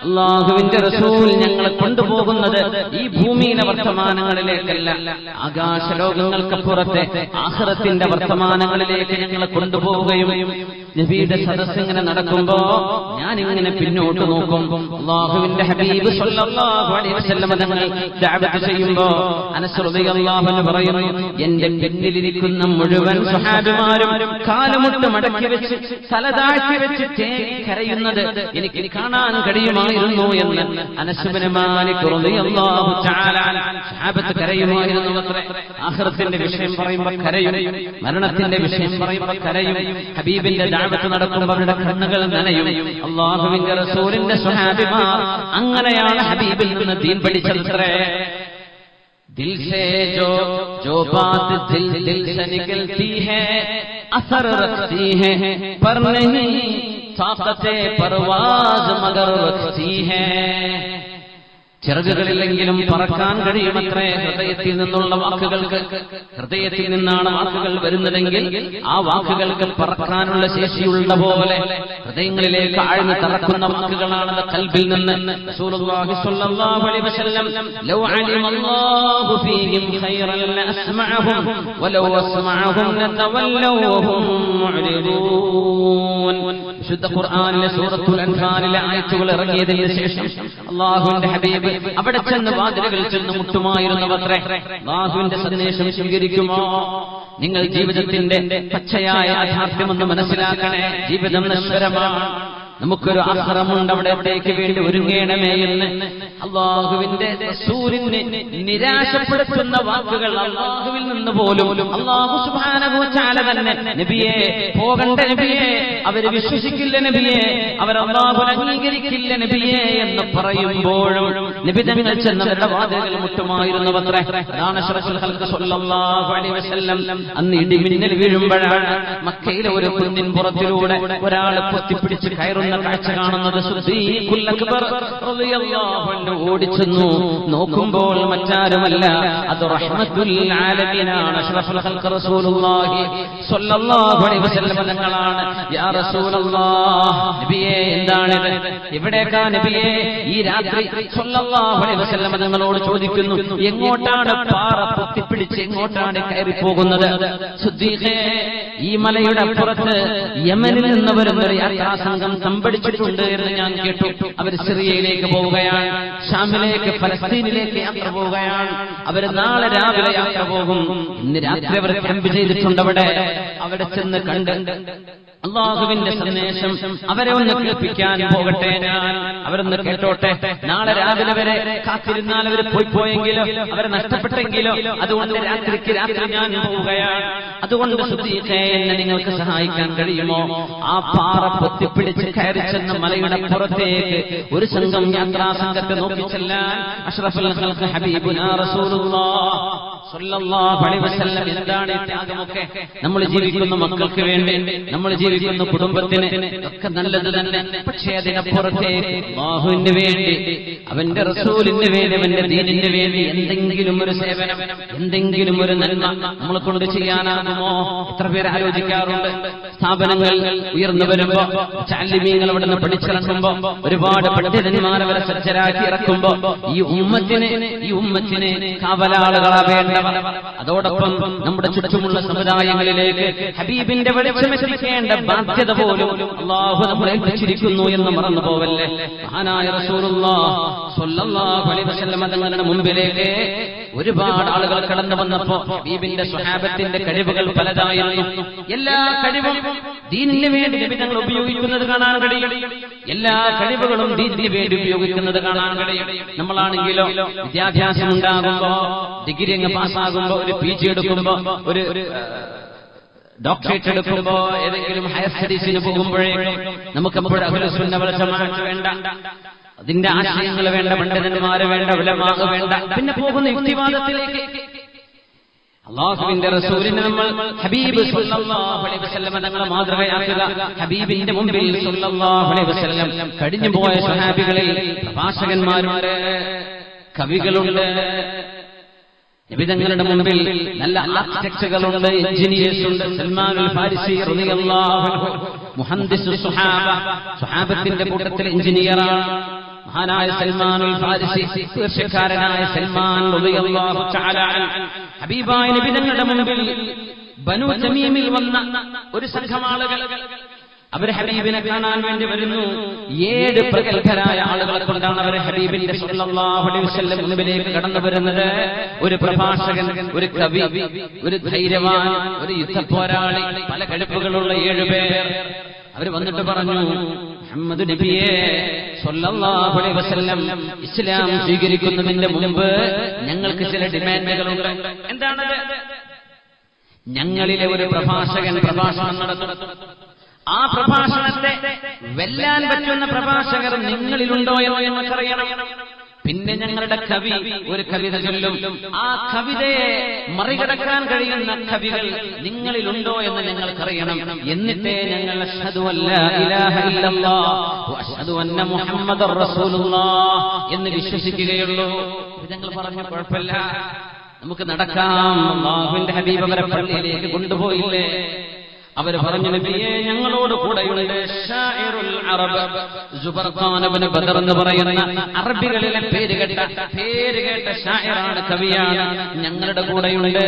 അല്ലാഹുവിന്റെ റസൂൽ ഞങ്ങളെ കൊണ്ടുപോകുന്നത് ഈ ഭൂമിയിലെ വർത്തമാനങ്ങളിലേക്കല്ല, ആകാശലോകങ്ങൾക്കപ്പുറത്തെ ആഖിറത്തിന്റെ വർത്തമാനങ്ങളിലേക്ക് ഞങ്ങളെ കൊണ്ടുപോവുകയും, നബിയുടെ സദസ്സ് ഇങ്ങനെ നടക്കുമ്പോ ഞാനിങ്ങനെ പിന്നോട്ട് നോക്കും. അല്ലാഹുവിന്റെ ഹബീബ് സ്വല്ലല്ലാഹു അലൈഹി വസല്ലം തങ്ങൾ ദഅവത്ത് ചെയ്യുമ്പോ അനസ് റളിയല്ലാഹു അൻഹു പറയുന്നു, എന്റെ പിന്നിലിരിക്കുന്ന മുഴുവൻ സ്വഹാബിമാരും കാലുമുട്ട് മടക്കി വെച്ച് തല താഴ്ത്തി വെച്ച് കരയുന്നത് എനിക്ക് കാണാൻ കഴിയുമായിരുന്നു എന്ന് അനസ് ഇബ്നു മാലിക് റളിയല്ലാഹു തആല സ്വഹാബത്ത് കരയുമായിരുന്നു. അത്രേ ആഖിറത്തിന്റെ വിഷയം പറയുമ്പോൾ കരയും, മരണത്തിന്റെ വിഷയം പറയുമ്പോൾ കരയും, ഹബീബിന്റെ ദഅവത്ത് നടക്കുമ്പോൾ അവരുടെ കണ്ണുകൾ നനയും. അല്ലാഹുവിന്റെ റസൂലിന്റെ സ്വഹാബിമാർ അങ്ങനെയാണ് ഹബീബിൽ നിന്ന് ദീൻ പഠിച്ചത്രേ. दिल से जो बात दिल से निकलती है असर रखती है पर नहीं ताकते परवाज मगर रखती है. ചിറകുകളിലെങ്കിലും പറക്കാൻ കഴിയുമത്രേ ഹൃദയത്തിൽ നിന്നുള്ള വാക്കുകൾക്ക്. ഹൃദയത്തിൽ നിന്നാണ് വാക്കുകൾ വരുന്നതെങ്കിൽ ആ വാക്കുകൾക്ക് പറക്കാനുള്ള ശേഷിയുള്ള പോലെ ഹൃദയങ്ങളിലേക്ക് ആഴ്ന്നു തറക്കുന്ന വാക്കുകളാണത് കൽബിൽ നിന്ന്. റസൂലുള്ളാഹി സ്വല്ലല്ലാഹു അലൈഹി വസല്ലം ലൗ അലിമല്ലാഹു ഫീഹിം ഖൈറൻ ലഅസ്മഅഹും വലൗ അസ്മഅഹും ലതവല്ലൗ വഹും മുഅ്രിദൂൻ. വിശുദ്ധ ഖുർആനിലെ സൂറത്തുൽ അൻഫാലിലെ ആയത്തുകൾ ഇറങ്ങിയതിന് ശേഷം അല്ലാഹുവിന്റെ ഹബീബ് അവിടെ ചെന്ന് വാതിലുകൾ ചെന്ന് മുട്ടുമായിരുന്നവത്രേ. അല്ലാഹുവിന്റെ സന്ദേശം സ്വീകരിക്കുമോ? നിങ്ങൾ ജീവിതത്തിന്റെ പച്ചയായ യാഥാർത്ഥ്യമെന്ന് മനസ്സിലാക്കണേ. ജീവിതം നശ്വരമാണ്, നമുക്കൊരു ആഖിറമുണ്ട്, അവിടത്തേക്ക് വേണ്ടി ഒരുങ്ങണമേ എന്ന് അല്ലാഹുവിന്റെ റസൂലിനെ നിരാശപ്പെടുത്തുന്ന വാക്കുകൾ അല്ലാഹുവിൽ നിന്ന് പോലും അല്ലാഹു സുബ്ഹാനഹു വ തആല തന്നെ നബിയെ പോകണ്ട നബിയെ, അവരെ വിശ്വസിക്കില്ല നബിയെ, അവർ അല്ലാഹുവിനെ അംഗീകരിക്കില്ല നബിയെ എന്ന് പറയുമ്പോഴും നബി തങ്ങൾ ചെന്നവരുടെ വാതിലുകൾ മുട്ടുമായിരുന്നവത്രേ. അതാണ് അഷ്റഫുൽ ഖൽഖ് സ്വല്ലല്ലാഹു അലൈഹി വസല്ലം അന്ന് ഇടിമിന്നൽ വീഴുമ്പോഴാണ് മക്കയിലെ ഒരു കുന്നിൻ പുറത്തിലൂടെ ഒരാൾ പൊത്തിപ്പിടിച്ച് കയറുന്ന കാഴ്ച കാണുന്നത്. സിദ്ദീഖുൽ അക്ബർ റളിയല്ലാഹു അൻഹു ഓടിച്ചെന്നു. നോക്കുമ്പോൾ മറ്റാരുമല്ല, അത് റഹ്മത്തുൽ ആലമീനാണ്, അഷ്റഫുൽ ഖൽഖ് റസൂലുള്ളാഹി സ്വല്ലല്ലാഹു അലൈഹി വസല്ലം തങ്ങളാണ്. യാ റസൂലല്ലാഹ്, നബിയേ എന്താണിത്, എവിടേക്കാ നബിയേ ഈ രാത്രി? സ്വല്ലല്ലാഹു അലൈഹി വസല്ലം തങ്ങളോട് ചോദിക്കുന്നു, എങ്ങോട്ടാണ് പാറ പൊത്തിപ്പിടിച്ച് എങ്ങോട്ടാണ് കയറി പോകുന്നത്? സിദ്ദീഖേ, ഈ മലയുടെ അപ്പുറത്ത് യമനിൽ നിന്ന് വരുന്നൊരു യാത്രാസംഘം തമ്പടിച്ചിട്ടുണ്ട് എന്ന് ഞാൻ കേട്ടു. അവർ സിറിയയിലേക്ക് പോവുകയാണ്, ഷാമിലേക്ക്, ഫലസ്തീനിലേക്ക് യാത്ര പോവുകയാണ്. അവർ നാളെ രാവിലെ യാത്ര പോകും. ഇന്ന് രാത്രി അവർ ക്യാമ്പ് ചെയ്തിട്ടുണ്ട് അവിടെ. അവിടെ ചെന്ന് കണ്ട് അല്ലാഹുവിന്റെ സന്ദേശം അവരെ ഒന്ന് കേൾപ്പിക്കാൻ പോകട്ടെ ഞാൻ. അവരൊന്ന് കേട്ടോട്ടെ. നാളെ രാവിലെ വരെ കാത്തിരുന്നാൽ അവർ പോയെങ്കിലോ, അവരെ നഷ്ടപ്പെട്ടെങ്കിലോ, അതുകൊണ്ട് രാത്രി ഞാൻ പോവുകയാണ്. അതുകൊണ്ട് സിദ്ദീഖേ, എന്നെ നിങ്ങൾക്ക് സഹായിക്കാൻ കഴിയുമോ? ആ പാറ പൊത്തിപ്പിടിച്ച് കയറി ചെന്ന മലയുടെ പുറത്തേക്ക് ഒരു സംഘം യാത്രാസംഘത്തെ നോക്കി ചെല്ലാൻ അഷ്റഫുൽ ഖൽഖ് ഹബീബുനാ റസൂലുള്ളാഹ് സ്വല്ലല്ലാഹു അലൈഹി വസല്ലം. എന്താണ് ത്യാഗമൊക്കെ? നമ്മൾ ജീവിക്കുന്ന മക്കൾക്ക് വേണ്ടി, നമ്മൾ ജീവിക്കുന്ന കുടുംബത്തിന് ഒക്കെ നല്ലത് തന്നെ. പക്ഷേ അതിനപ്പുറത്തേക്ക് അല്ലാഹുവിന് വേണ്ടി, അവന്റെ റസൂലിന് വേണ്ടി, അവന്റെ ദീനിന് വേണ്ടി എന്തെങ്കിലും ഒരു സേവനം, എന്തെങ്കിലും ഒരു നന്മ നമ്മളെ കൊണ്ട് ചെയ്യാനാകുമോ? എത്ര പേര് ആലോചിക്കാറുണ്ട്? സ്ഥാപനങ്ങൾ ഉയർന്നു വരുമ്പോ, ചാലിമീങ്ങൾ അവിടെ നിന്ന് പഠിച്ചിറങ്ങുമ്പോ, ഒരുപാട് പണ്ഡിതന്മാരെ അവരെ സജ്ജരാക്കി ഇറക്കുമ്പോ ഈ ഉമ്മത്തിന് കാവലാളുകളാവേണ്ട വളരേണ്ടവർ. അതോടൊപ്പം നമ്മുടെ ചുറ്റുമുള്ള സമുദായങ്ങളിലേക്ക് ഹബീബിന്റെ വെളിച്ചമെത്തിക്കേണ്ട ബാധ്യത പോലും അല്ലാഹു നമ്മളെ ഏൽപ്പിച്ചിരിക്കുന്നു എന്ന് മറന്നു പോവല്ലേ. മഹാനായ റസൂലുള്ളാഹി സ്വല്ലല്ലാഹു അലൈഹി വസല്ലം തങ്ങളുടെ മുമ്പിലേക്ക് ഒരുപാട് ആളുകൾ കടന്നു വന്നപ്പോ ഹബീബിന്റെ സ്വഹാബത്തിന്റെ കഴിവുകൾ പലതായിരുന്നു. എല്ലാ കഴിവും ദീനിന് വേണ്ടി നബി തങ്ങൾ ഉപയോഗിക്കുന്നത് കാണാൻ കഴിയും. എല്ലാ കഴിവുകളും ദീനിന് വേണ്ടി ഉപയോഗിക്കുന്നത് കാണാൻ കഴിയും. നമ്മളാണെങ്കിലോ വിദ്യാഭ്യാസം ഉണ്ടാകുമ്പോ, ഡിഗ്രി അങ്ങ് പാസ്സാകുമ്പോ, ഒരു PG എടുക്കുമ്പോ, ഒരു ഡോക്ടറേറ്റ് എടുക്കുമ്പോ, ഏതെങ്കിലും ഹയർ സ്റ്റഡീസിന് പോകുമ്പോഴേക്കും നമുക്കെപ്പോഴും അഹ്ലുസ് സുന്ന വൽ ജമാഅത്ത് വേണ്ട, അതിന്റെ ആശയങ്ങൾ വേണ്ട, പണ്ഡിതന്മാര് വേണ്ട, ഉലമാഅ് വേണ്ട, പിന്നെ പോകുന്ന യുക്തിവാദത്തിലേക്ക്. അല്ലാഹുവിന്റെ റസൂലിനെ നമ്മൾ ഹബീബ് സ്വല്ലല്ലാഹു അലൈഹി വസല്ലം തങ്ങളെ മാതൃകയാക്കുക. ഹബീബിന്റെ മുമ്പിൽ സ്വല്ലല്ലാഹു അലൈഹി വസല്ലം കഴിഞ്ഞു പോയ സ്വഹാബികളിൽ പ്രഭാഷകന്മാരുണ്ട്, കവികളുണ്ട്. നബി തങ്ങളുടെ മുമ്പിൽ നല്ല ആർക്കിടെക്റ്റുകളുണ്ട്, എഞ്ചിനീയേഴ്സ് ഉണ്ട്. സൽമാനുൽ ഫാരിസി റളിയല്ലാഹു അൻഹു മുഹദ്ദിസ് സ്വഹാബ, സ്വഹാബത്തിന്റെ കൂട്ടത്തിൽ എഞ്ചിനീയറാണ്. മഹാനായ സൽമാനുൽ ഫാരിസി, പേർഷ്യക്കാരനായ സൽമാൻ റളിയല്ലാഹു തആല അൻഹു ഹബീബായ നബി തങ്ങളുടെ മുമ്പിൽ ബനു തമീമിൽ വന്ന ഒരു സംഘം ആളുകൾ, അവർ ഹബീബിനെ കാണാൻ വേണ്ടി വരുന്നു. 7 പ്രഗത്ഭരായ ആളുകളെ കൊണ്ടാണ് അവർ ഹബീബിന്റെ സ്വല്ലല്ലാഹു അലൈഹി വസല്ലം മുമ്പിലേക്ക് കടന്നു വരുന്നത്. ഒരു പ്രഭാഷകൻ, ഒരു കവി, ഒരു ധൈര്യവാൻ, ഒരു യുദ്ധപോരാളി, പല കഴിവുകളുള്ള 7 പേർ. അവർ വന്നിട്ട് പറഞ്ഞു, മുഹമ്മദ് നബിയെ സ്വല്ലല്ലാഹു അലൈഹി വസല്ലം ഇസ്ലാം സ്വീകരിക്കുന്നതിന്റെ മുമ്പ് ഞങ്ങൾക്ക് ചില ഡിമാൻഡുകളുണ്ട്. എന്താണത്? ഞങ്ങളിലെ ഒരു പ്രഭാഷകൻ പ്രഭാഷണം നടത്തും. ആ പ്രഭാഷണത്തെ വെല്ലാൻ പറ്റുന്ന പ്രഭാഷകർ നിങ്ങളിലുണ്ടോ എന്ന് ഞങ്ങൾക്കറിയണം. പിന്നെ ഞങ്ങളുടെ കവി ഒരു കവിത ചൊല്ലും. ആ കവിതയെ മറികടക്കാൻ കഴിയുന്ന കവികൾ നിങ്ങളിലുണ്ടോ എന്ന് ഞങ്ങൾക്കറിയണം. എന്നിട്ടേ ഞങ്ങൾ അശ്ഹദു അല്ലാ ഇലാഹ ഇല്ലല്ലാഹ് വ അശ്ഹദു അന്ന മുഹമ്മദർ റസൂലുള്ളാഹ് എന്ന് വിശ്വസിക്കുകയുള്ളൂ. ഞങ്ങൾ പറഞ്ഞു, കുഴപ്പമില്ല, നമുക്ക് നടക്കാം. അല്ലാഹുവിന്റെ ഹബീബ് അവരെ പള്ളിയിലേക്ക് കൊണ്ടുപോയില്ലേ? അവർ പറഞ്ഞു, നബിയെ ഞങ്ങളോട് കൂടെയുണ്ട് ഷാഇറുൽ അറബ് സുബർഖാൻ ഇബ്നു ബദർ എന്ന് പറയുന്ന അറബികളിലെ പേരുകേട്ട ഷാഇറാണ്, കവിയാണ്. ഞങ്ങളുടെ കൂടെയുണ്ട്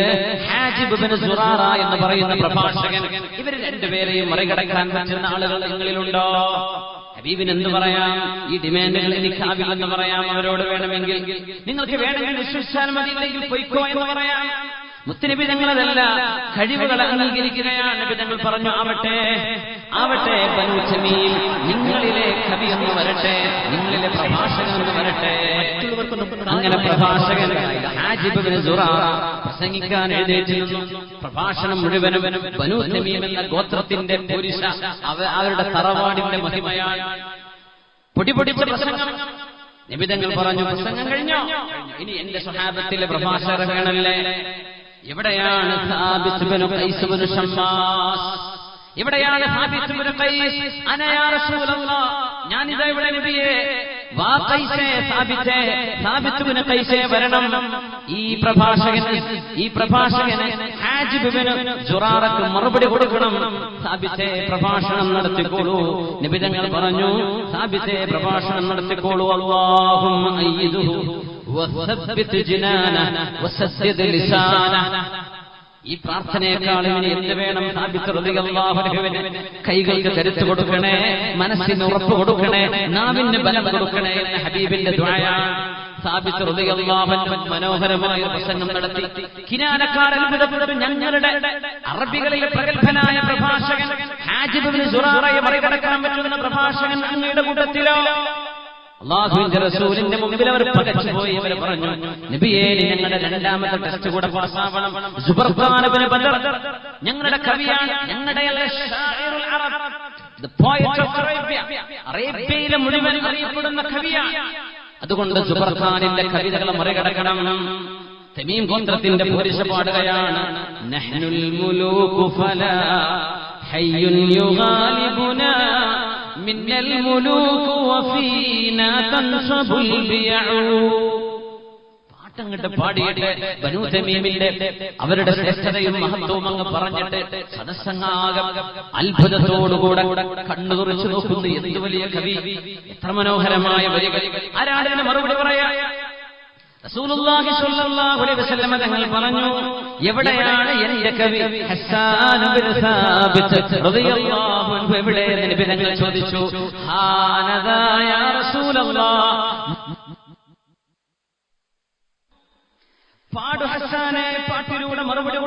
ഹാജിബ് ഇബ്നു സുറാറ എന്ന് പറയുന്ന പ്രഭാഷകൻ. ഇവർ 2 പേരെയും മറികടക്കാൻ പറ്റുന്ന ആളുകൾ നിങ്ങളിലുണ്ടോ? ഹബീബിന് എന്ത് പറയാം? ഈ ഡിമാൻഡുകൾ എനിക്കാവില്ലെന്ന് പറയാം. അവരോട് വേണമെങ്കിൽ നിങ്ങൾക്ക് വേണമെങ്കിൽ വിശ്വസിച്ചാൽ മതി, ഇല്ലെങ്കിൽ പൊയ്ക്കോ എന്ന് പറയാം. മുത്തുനബി ഞങ്ങളതല്ല, കഴിവുകളെ അംഗീകരിക്കുകയാണ്. നബി ഞങ്ങൾ പറഞ്ഞു, ആവട്ടെ ബനൂ തമീം, നിങ്ങളിലെ കവി ഒന്ന് വരട്ടെ, നിങ്ങളിലെ പ്രഭാഷകൻ ഒന്ന് വരട്ടെ. അങ്ങനെ പ്രഭാഷകൻ ഹാജിബ് ഇബ്നു സുറാറ പ്രസംഗിക്കാൻ എഴുന്നേറ്റിരുന്നു. പ്രഭാഷണം മുഴുവനും ബനൂ തമീം എന്ന ഗോത്രത്തിന്റെ പുരുഷ, അവരുടെ തറവാടിന്റെ മഹിമയാണ്. പൊടിപൊടിച്ച പ്രസംഗം. നബി തങ്ങൾ പറഞ്ഞു, പ്രസംഗം കഴിഞ്ഞോ? ഇനി എന്റെ സ്വഹാബത്തിലെ പ്രഭാഷകർ വേണമല്ലേ? എവിടെയാണ് സാബിത്ത് ഇബ്നു ഖൈസ് ഇബ്നു ഷമ്മാസ്? എവിടെയാണ് സാബിത്ത് ഇബ്നു ഖൈസ്? അന യാ റസൂലല്ലാഹ്, ഞാനിതാ ഇവിടെ നബിയെ. വാ ഖൈസേ, സാബിത്ത് ഇബ്നു ഖൈസേ വരണം. ഈ പ്രഭാഷകന് ഹാജിബ് ഇബ്നു സുറാറക്ക് മറുപടി കൊടുക്കണം. സാബിത്തെ പ്രഭാഷണം നടത്തിക്കോളൂ. നബി തങ്ങൾ പറഞ്ഞു, സാബിത്തെ പ്രഭാഷണം നടത്തിക്കോളൂ. അല്ലാഹുമ്മ അയ്യിദുഹു വസബ്ബിത് ജിനാനഹു വസദ്ദിദ് ലിസാനഹു. ഈ പ്രാർത്ഥനയെക്കാൾ ഇനി എന്ത് വേണം? സാബിത്ത് റളിയല്ലാഹു അൻഹുവിന് കൈകൾക്ക് കരുത്ത് കൊടുക്കണേ, മനസ്സിന് ഉറപ്പ് കൊടുക്കണേ, നാവിന് ബലം കൊടുക്കണേ എന്ന ഹബീബിന്റെ ദുആയാണ്. സാബിത്ത് റളിയല്ലാഹു അൻഹു മനോഹരമായ പ്രസംഗം നടത്തി. കിനാനക്കാർ അത്ഭുതപ്പെട്ടു. ഞങ്ങളുടെ അറബികളിലെ പ്രഗത്ഭനായ പ്രഭാഷകൻ ഹാജിബ് ഇബ്നു സുറാറയെ മറികടക്കാൻ പറ്റുന്ന പ്രഭാഷകൻ അങ്ങയുടെ കൂട്ടത്തിലോ? അല്ലാഹുവിന്റെ റസൂലിന്റെ മുമ്പിൽ അവർ പകച്ചുപോയി. അവർ പറഞ്ഞു, നബിയേ, ഞങ്ങളുടെ 2ാമത്തെ ടെസ്റ്റ് കൂടെ പാസ്സാവണം. സുബർഖാൻ ഇബ്നു ബദർ ഞങ്ങളുടെ കവിയാണ്, ഞങ്ങളുടെ ഷാഇറുൽ അറബ്, ദി പോയറ്റ് ഓഫ് അറേബ്യ, അറേബ്യയിലെ മുഴുവൻ അറിയപ്പെടുന്ന കവിയാണ്. അതുകൊണ്ട് സുബർഖാനിന്റെ കവിതകളെ മറികടക്കണം. തമീം ഗോത്രത്തിന്റെ പുരുഷ പാടുകയാണ്, നഹ്നുൽ മുലൂകു ഫലാ ഹയ്യുൻ യുഗാലിബുനാ മിന്നൽ മുലൂകു വഫീനാ തൻസബുൽ ബിയഉ. പാട്ടങ്ങട്ട് പാടിയിട്ട് ബനൂ തമീമിന്റെ അവരുടെ ശ്രേഷ്ഠതയും മഹത്വവും അങ്ങ് പറഞ്ഞിട്ട് സദസ്സംഗാകം അത്ഭുതത്തോടുകൂടെ കണ്ണു തുറച്ചു നോക്കുന്നു. എന്ത് വലിയ കവി, എത്ര മനോഹരമായ വരികൾ. ആരാണ് മറുപടി പറയാ? റസൂലുള്ളാഹി സ്വല്ലല്ലാഹു അലൈഹി വസല്ലം തങ്ങൾ പറഞ്ഞു, എവിടെയാണ് എന്റെ കവി ഹസ്സാൻ ഇബ്നു സാബിത്ത് റളിയല്ലാഹു അൻഹു എവിടെ എന്ന് നബി തങ്ങൾ ചോദിച്ചു. ഹാനദാ യാ റസൂലല്ലാഹ്, പാടു ഹസ്സാനെ, പാട്ടിലൂടെ മറുപടി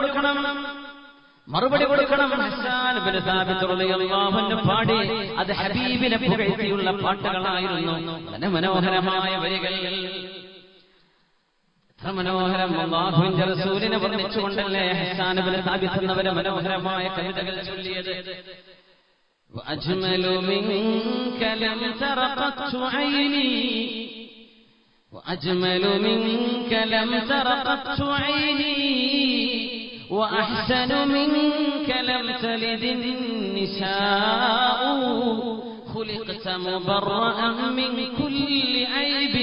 കൊടുക്കണം. ഹസ്സാൻ ഇബ്നു സാബിത്ത് റളിയല്ലാഹു അൻഹു പാടി. അത് ഹബീബിനെ പുകഴ്ത്തിയുള്ള പാട്ടുകളായിരുന്നു. മനോഹരമായ വരികൾ, എത്ര മനോഹരം! അല്ലാഹുവിന്റെ റസൂലിനെ വർണ്ണിച്ചുകൊണ്ടല്ലേ ഹസ്സാൻ ഇബ്നു സാബിത്ത് എന്നവരെ മനോഹരമായ കവിതകൾ ചൊല്ലിയത്. വഅജ്മലു മിൻക ലം തറഖത്തു ഐനി, വഅജ്മലു മിൻക ലം തറഖത്തു ഐനി, وأحسن منك لم تلد النساء, خلقت مبرأ من كل عيب,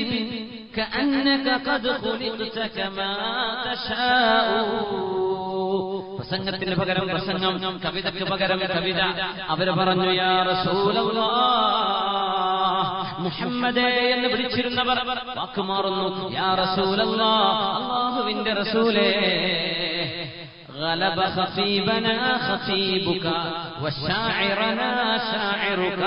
كأنك قد خلقت كما تشاء. പ്രസംഗത്തിന് പകരം പ്രസംഗം, കവിതയ്ക്ക് പകരം കവിത. അവർ പറഞ്ഞു, യാ റസൂലല്ലാഹ്, മുഹമ്മദേ എന്ന് വിളിച്ചിരുന്നവർ വാക്കുമാറുന്നു, യാ റസൂലല്ലാഹ്, അല്ലാഹുവിന്റെ റസൂലേ. غلب خطيبنا خطيبك وشاعرنا شاعرك,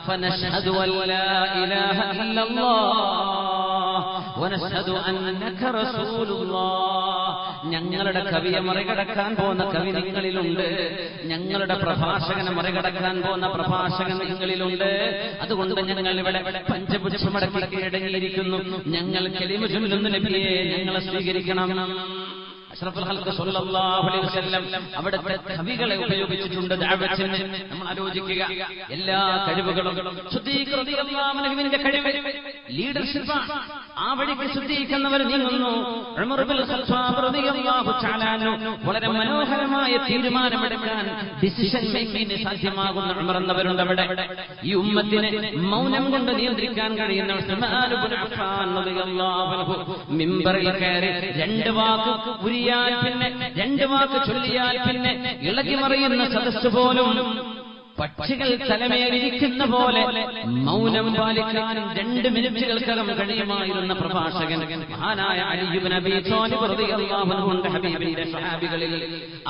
فنشهد أن لا إله إلا الله ونشهد أنك رسول الله. ഞങ്ങളുടെ കവിയെ മറികടക്കാൻ പോകുന്ന കവി നിങ്ങളിലുണ്ട്, ഞങ്ങളുടെ പ്രഭാഷകനെ മറികടക്കാൻ പോകുന്ന പ്രഭാഷകൻ നിങ്ങളിലുണ്ട്. അതുകൊണ്ട് ഞങ്ങൾ ഇവിടെ പഞ്ചപുച്ഛമടക്കി കീഴടങ്ങിയിരിക്കുന്നു. ഞങ്ങൾ കലിമ ചൊല്ലുന്ന നബിയെ ഞങ്ങളെ സ്വീകരിക്കണം. അഷ്റഫുൽ ഖൽഖ് സ്വല്ലല്ലാഹു അലൈഹി വസല്ലം അവിടുത്തെ കവികളെ ഉപയോഗിച്ചിട്ടുണ്ട് ദഅവത്തിന്. നമ്മൾ ആലോചിക്കുക, എല്ലാ കഴിവുകളും സിദ്ദീഖ് റളിയല്ലാഹു അൻഹുവിന്റെ കഴിവ് ലീഡർഷിപ്പ്, ആ വഴിക്ക് സിദ്ദീഖ് എന്നവർ നീങ്ങുന്നു. ഉമർ ഇബ്നുൽ ഖത്താബ് റളിയല്ലാഹു തആല അൻഹു വളരെ മനോഹരമായ തീരുമാനമെടുക്കാൻ, ഡിസിഷൻ മേക്കിംഗ് സാധ്യമാകുന്ന ഉമർ എന്നവരുണ്ട് അവിടെ. ഈ ഉമ്മത്തിനെ മൗനം കൊണ്ട് നിയന്ത്രിക്കാൻ കഴിയുന്ന ഉസ്മാൻ ഇബ്നു അഫ്ഫാൻ റളിയല്ലാഹു അൻഹു മിമ്പറിൽ കയറി രണ്ട് വാക്ക് പിന്നെ രണ്ട് വാക്ക് ചൊല്ലിയാൽ പിന്നെ ഇളകി മറിയുന്ന സദസ്സ് പോലും പക്ഷികൾ തലമേലിരിക്കുന്ന പോലെ മൗനം പാലിക്കാനും 2 മിനിറ്റുകൾക്കകം കഴിയുമായിരുന്ന പ്രഭാഷകൻ മഹാനായ അലി ഇബ്നു അബീ ത്വാലിബ് റളിയല്ലാഹു അൻഹു ഹബീബിന്റെ സ്വഹാബികളിൽ.